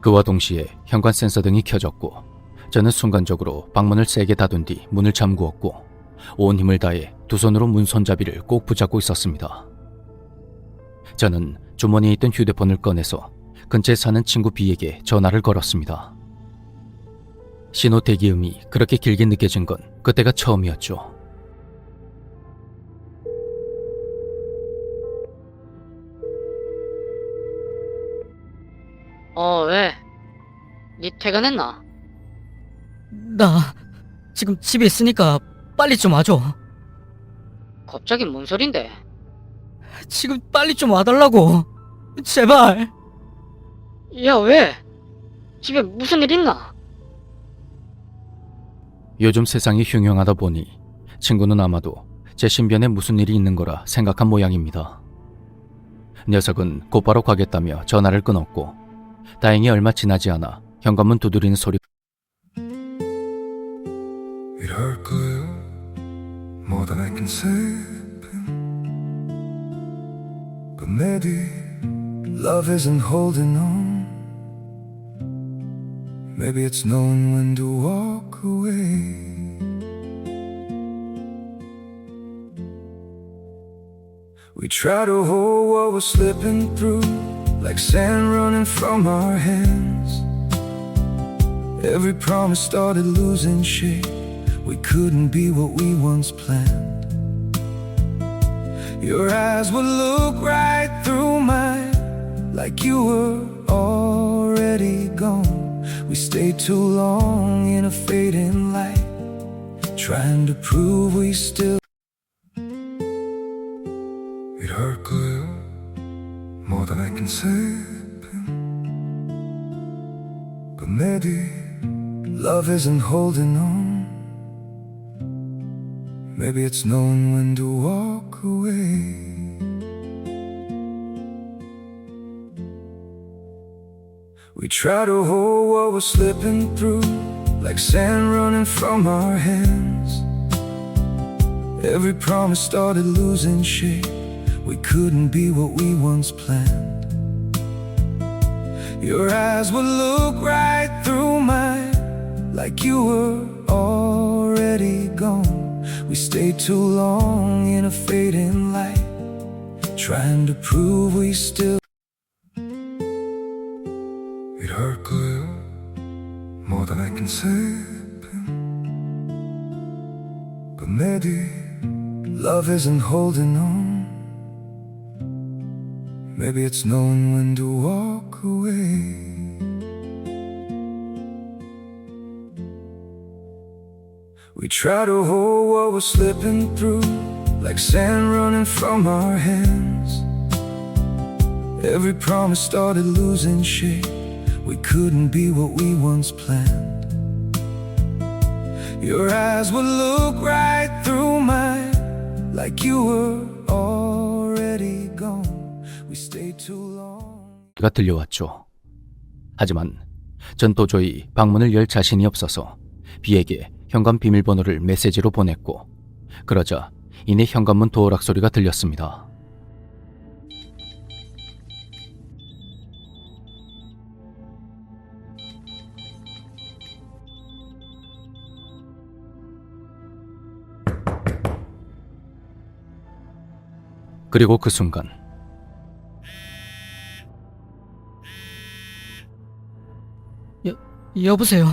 그와 동시에 현관 센서등이 켜졌고 저는 순간적으로 방문을 세게 닫은 뒤 문을 잠그었고 온 힘을 다해 두 손으로 문 손잡이를 꼭 붙잡고 있었습니다. 저는 주머니에 있던 휴대폰을 꺼내서 근처에 사는 친구 B에게 전화를 걸었습니다. 신호 대기음이 그렇게 길게 느껴진 건 그때가 처음이었죠. 왜? 니 퇴근했나? 나 지금 집에 있으니까 빨리 좀 와줘. 갑자기 뭔 소린데? 지금 빨리 좀 와달라고. 제발. 야, 왜? 집에 무슨 일 있나? 요즘 세상이 흉흉하다 보니 친구는 아마도 제 신변에 무슨 일이 있는 거라 생각한 모양입니다. 녀석은 곧바로 가겠다며 전화를 끊었고 다행히 얼마 지나지 않아 현관문 두드리는 소리. It hurt good, more than I can say. But maybe love isn't holding on. Maybe it's knowing when to walk away. We try to hold what we're slipping through, like sand running from our hands. Every promise started losing shape. We couldn't be what we once planned. Your eyes would look right through mine, like you were already gone. We stayed too long in a fading light, trying to prove we still. It hurt good, more than I can say. But maybe love isn't holding on. Maybe it's knowing when to walk away. We try to hold what we're slipping through, like sand running from our hands. Every promise started losing shape. We couldn't be what we once planned. Your eyes would look right through mine, like you were already gone. We stayed too long in a fading light, trying to prove we still. It hurt good, more than I can say. But maybe love isn't holding on. Maybe it's knowing when to walk away. We try to hold what we're slipping through, like sand running from our hands. Every promise started losing shape. We couldn't be what we once planned. Your eyes would look right through mine, like you were already gone. We stayed too long. 가 들려왔죠. 하지만 전 도저히 방문을 열 자신이 없어서 비에게 현관 비밀번호를 메시지로 보냈고, 그러자 이내 현관문 도어락 소리가 들렸습니다. 그리고 그 순간 여보세요?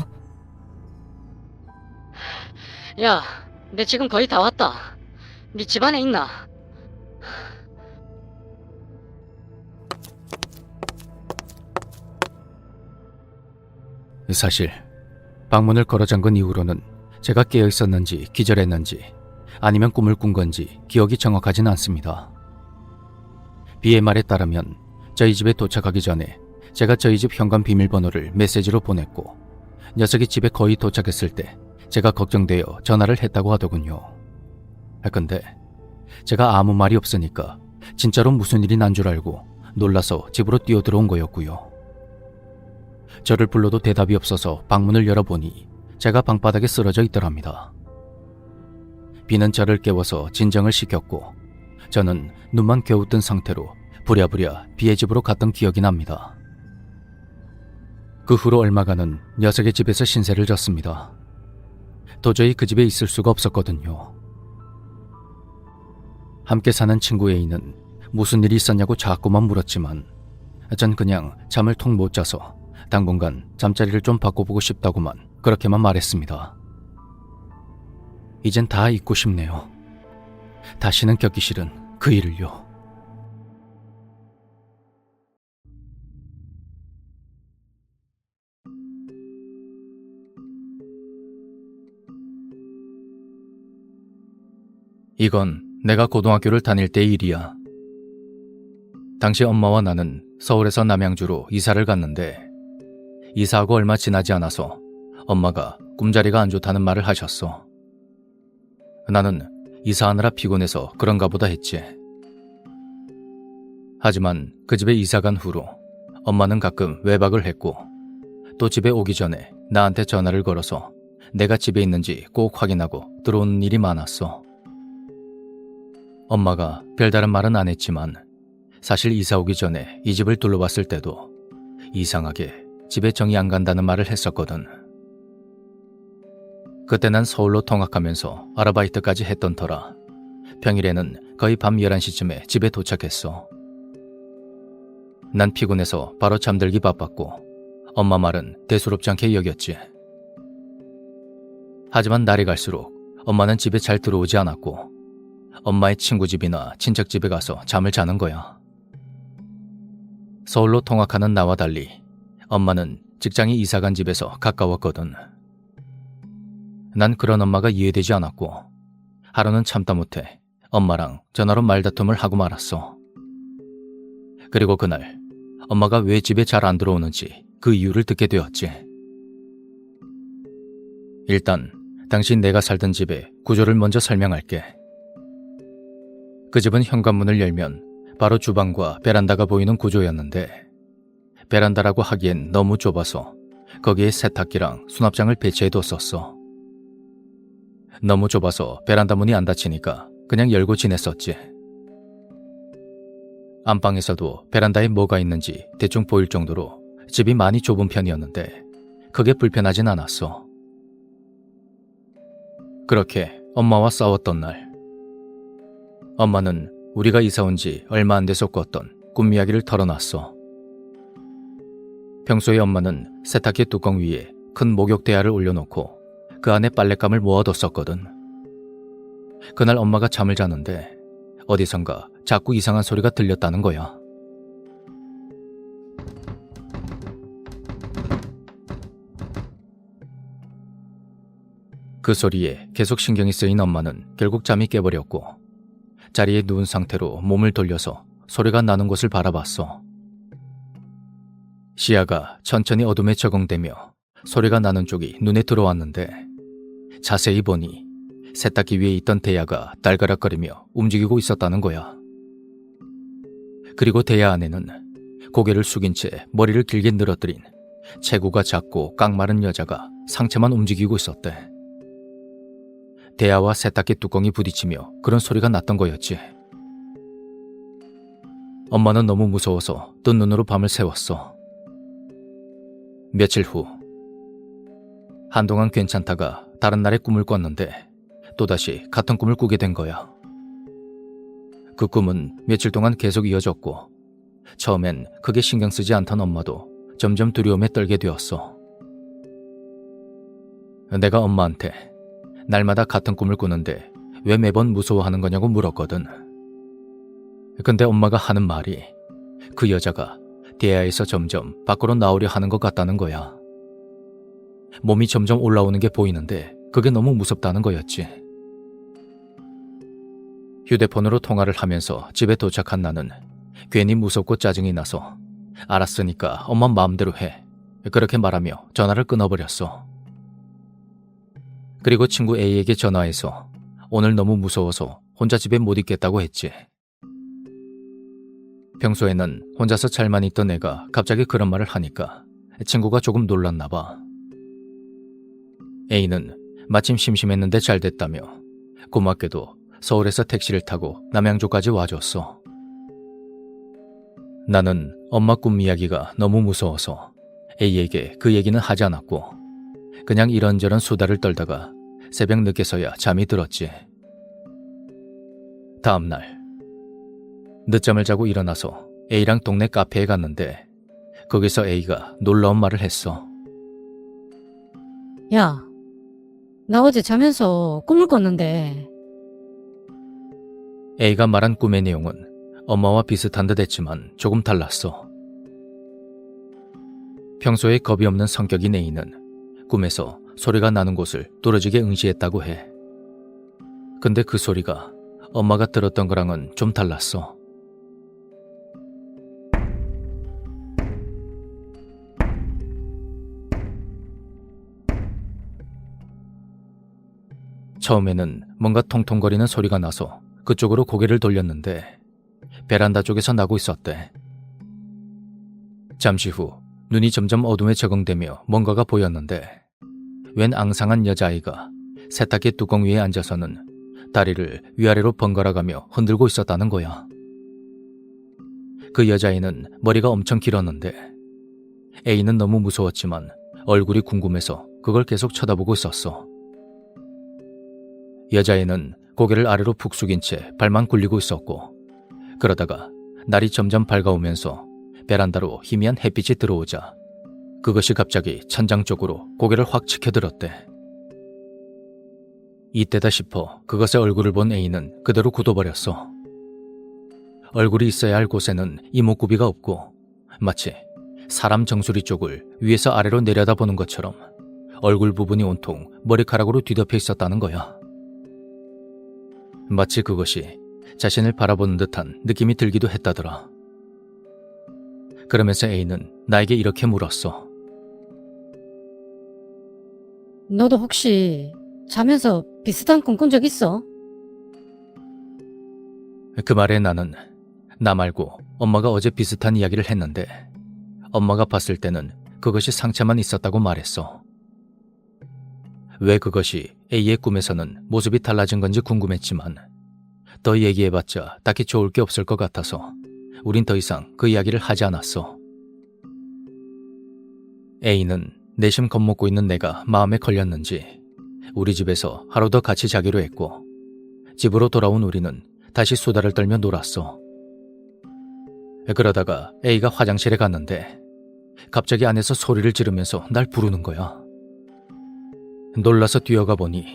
야, 내 지금 거의 다 왔다. 네 집안에 있나? 사실 방문을 걸어 잠근 이후로는 제가 깨어 있었는지 기절했는지 아니면 꿈을 꾼 건지 기억이 정확하진 않습니다. 비의 말에 따르면 저희 집에 도착하기 전에 제가 저희 집 현관 비밀번호를 메시지로 보냈고, 녀석이 집에 거의 도착했을 때 제가 걱정되어 전화를 했다고 하더군요. 근데 제가 아무 말이 없으니까 진짜로 무슨 일이 난 줄 알고 놀라서 집으로 뛰어들어온 거였고요. 저를 불러도 대답이 없어서 방문을 열어보니 제가 방바닥에 쓰러져 있더랍니다. 비는 저를 깨워서 진정을 시켰고, 저는 눈만 겨우 뜬 상태로 부랴부랴 비의 집으로 갔던 기억이 납니다. 그 후로 얼마간은 녀석의 집에서 신세를 졌습니다. 도저히 그 집에 있을 수가 없었거든요. 함께 사는 친구 A는 무슨 일이 있었냐고 자꾸만 물었지만 전 그냥 잠을 통 못 자서 당분간 잠자리를 좀 바꿔보고 싶다고만 그렇게만 말했습니다. 이젠 다 잊고 싶네요. 다시는 겪기 싫은 그 일을요. 이건 내가 고등학교를 다닐 때의 일이야. 당시 엄마와 나는 서울에서 남양주로 이사를 갔는데, 이사하고 얼마 지나지 않아서 엄마가 꿈자리가 안 좋다는 말을 하셨어. 나는 이사하느라 피곤해서 그런가 보다 했지. 하지만 그 집에 이사 간 후로 엄마는 가끔 외박을 했고, 또 집에 오기 전에 나한테 전화를 걸어서 내가 집에 있는지 꼭 확인하고 들어오는 일이 많았어. 엄마가 별다른 말은 안 했지만 사실 이사 오기 전에 이 집을 둘러봤을 때도 이상하게 집에 정이 안 간다는 말을 했었거든. 그때 난 서울로 통학하면서 아르바이트까지 했던 터라 평일에는 거의 밤 11시쯤에 집에 도착했어. 난 피곤해서 바로 잠들기 바빴고 엄마 말은 대수롭지 않게 여겼지. 하지만 날이 갈수록 엄마는 집에 잘 들어오지 않았고 엄마의 친구 집이나 친척 집에 가서 잠을 자는 거야. 서울로 통학하는 나와 달리 엄마는 직장이 이사간 집에서 가까웠거든. 난 그런 엄마가 이해되지 않았고 하루는 참다 못해 엄마랑 전화로 말다툼을 하고 말았어. 그리고 그날 엄마가 왜 집에 잘 안 들어오는지 그 이유를 듣게 되었지. 일단 당시 내가 살던 집의 구조를 먼저 설명할게. 그 집은 현관문을 열면 바로 주방과 베란다가 보이는 구조였는데 베란다라고 하기엔 너무 좁아서 거기에 세탁기랑 수납장을 배치해뒀었어. 너무 좁아서 베란다 문이 안 닫히니까 그냥 열고 지냈었지. 안방에서도 베란다에 뭐가 있는지 대충 보일 정도로 집이 많이 좁은 편이었는데 그게 불편하진 않았어. 그렇게 엄마와 싸웠던 날, 엄마는 우리가 이사 온 지 얼마 안 돼서 꿨던 꿈 이야기를 털어놨어. 평소에 엄마는 세탁기 뚜껑 위에 큰 목욕 대야를 올려놓고 그 안에 빨랫감을 모아뒀었거든. 그날 엄마가 잠을 자는데 어디선가 자꾸 이상한 소리가 들렸다는 거야. 그 소리에 계속 신경이 쓰인 엄마는 결국 잠이 깨버렸고 자리에 누운 상태로 몸을 돌려서 소리가 나는 곳을 바라봤어. 시야가 천천히 어둠에 적응되며 소리가 나는 쪽이 눈에 들어왔는데 자세히 보니 세탁기 위에 있던 대야가 달가락거리며 움직이고 있었다는 거야. 그리고 대야 안에는 고개를 숙인 채 머리를 길게 늘어뜨린 체구가 작고 깡마른 여자가 상체만 움직이고 있었대. 대야와 세탁기 뚜껑이 부딪히며 그런 소리가 났던 거였지. 엄마는 너무 무서워서 뜬 눈으로 밤을 새웠어. 며칠 후 한동안 괜찮다가 다른 날에 꿈을 꿨는데 또다시 같은 꿈을 꾸게 된 거야. 그 꿈은 며칠 동안 계속 이어졌고 처음엔 크게 신경 쓰지 않던 엄마도 점점 두려움에 떨게 되었어. 내가 엄마한테 날마다 같은 꿈을 꾸는데 왜 매번 무서워하는 거냐고 물었거든. 근데 엄마가 하는 말이 그 여자가 대야에서 점점 밖으로 나오려 하는 것 같다는 거야. 몸이 점점 올라오는 게 보이는데 그게 너무 무섭다는 거였지. 휴대폰으로 통화를 하면서 집에 도착한 나는 괜히 무섭고 짜증이 나서 알았으니까 엄마 마음대로 해. 그렇게 말하며 전화를 끊어버렸어. 그리고 친구 A에게 전화해서 오늘 너무 무서워서 혼자 집에 못 있겠다고 했지. 평소에는 혼자서 잘만 있던 애가 갑자기 그런 말을 하니까 친구가 조금 놀랐나 봐. A는 마침 심심했는데 잘 됐다며 고맙게도 서울에서 택시를 타고 남양주까지 와줬어. 나는 엄마 꿈 이야기가 너무 무서워서 A에게 그 얘기는 하지 않았고 그냥 이런저런 수다를 떨다가 새벽 늦게서야 잠이 들었지. 다음 날 늦잠을 자고 일어나서 A랑 동네 카페에 갔는데 거기서 A가 놀라운 말을 했어. 야, 나 어제 자면서 꿈을 꿨는데. A가 말한 꿈의 내용은 엄마와 비슷한 듯 했지만 조금 달랐어. 평소에 겁이 없는 성격인 A는 꿈에서 소리가 나는 곳을 뚫어지게 응시했다고 해. 근데 그 소리가 엄마가 들었던 거랑은 좀 달랐어. 처음에는 뭔가 통통거리는 소리가 나서 그쪽으로 고개를 돌렸는데 베란다 쪽에서 나고 있었대. 잠시 후 눈이 점점 어둠에 적응되며 뭔가가 보였는데 웬 앙상한 여자아이가 세탁기 뚜껑 위에 앉아서는 다리를 위아래로 번갈아가며 흔들고 있었다는 거야. 그 여자아이는 머리가 엄청 길었는데 A는 너무 무서웠지만 얼굴이 궁금해서 그걸 계속 쳐다보고 있었어. 여자애는 고개를 아래로 푹 숙인 채 발만 굴리고 있었고 그러다가 날이 점점 밝아오면서 베란다로 희미한 햇빛이 들어오자 그것이 갑자기 천장 쪽으로 고개를 확 치켜들었대. 이때다 싶어 그것의 얼굴을 본 A는 그대로 굳어버렸어. 얼굴이 있어야 할 곳에는 이목구비가 없고 마치 사람 정수리 쪽을 위에서 아래로 내려다보는 것처럼 얼굴 부분이 온통 머리카락으로 뒤덮여 있었다는 거야. 마치 그것이 자신을 바라보는 듯한 느낌이 들기도 했다더라. 그러면서 A는 나에게 이렇게 물었어. 너도 혹시 자면서 비슷한 꿈 꾼 적 있어? 그 말에 나는 나 말고 엄마가 어제 비슷한 이야기를 했는데 엄마가 봤을 때는 그것이 상처만 있었다고 말했어. 왜 그것이 A의 꿈에서는 모습이 달라진 건지 궁금했지만 더 얘기해봤자 딱히 좋을 게 없을 것 같아서 우린 더 이상 그 이야기를 하지 않았어. A는 내심 겁먹고 있는 내가 마음에 걸렸는지 우리 집에서 하루 더 같이 자기로 했고 집으로 돌아온 우리는 다시 수다를 떨며 놀았어. 그러다가 A가 화장실에 갔는데 갑자기 안에서 소리를 지르면서 날 부르는 거야. 놀라서 뛰어가 보니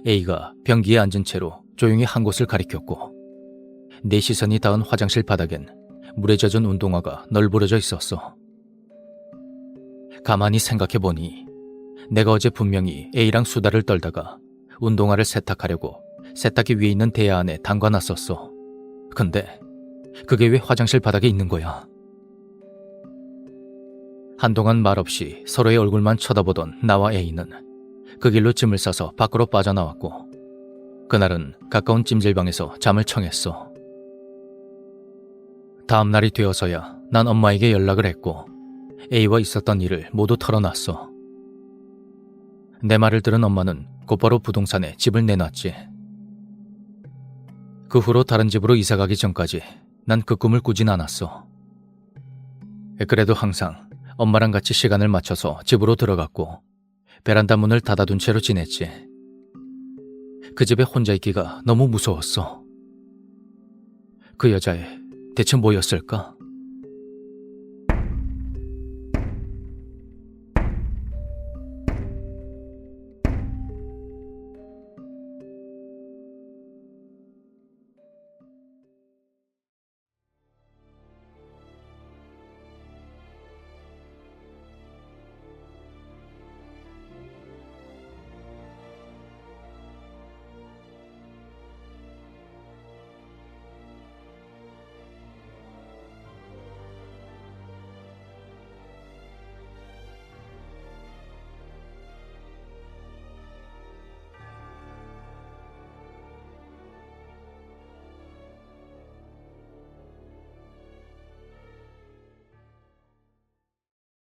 A가 변기에 앉은 채로 조용히 한 곳을 가리켰고 내 시선이 닿은 화장실 바닥엔 물에 젖은 운동화가 널브러져 있었어. 가만히 생각해보니 내가 어제 분명히 A랑 수다를 떨다가 운동화를 세탁하려고 세탁기 위에 있는 대야 안에 담가놨었어. 근데 그게 왜 화장실 바닥에 있는 거야? 한동안 말없이 서로의 얼굴만 쳐다보던 나와 A는 그 길로 짐을 싸서 밖으로 빠져나왔고 그날은 가까운 찜질방에서 잠을 청했어. 다음 날이 되어서야 난 엄마에게 연락을 했고 A와 있었던 일을 모두 털어놨어. 내 말을 들은 엄마는 곧바로 부동산에 집을 내놨지. 그 후로 다른 집으로 이사가기 전까지 난 그 꿈을 꾸진 않았어. 그래도 항상 엄마랑 같이 시간을 맞춰서 집으로 들어갔고 베란다 문을 닫아둔 채로 지냈지. 그 집에 혼자 있기가 너무 무서웠어. 그 여자애 대체 뭐였을까?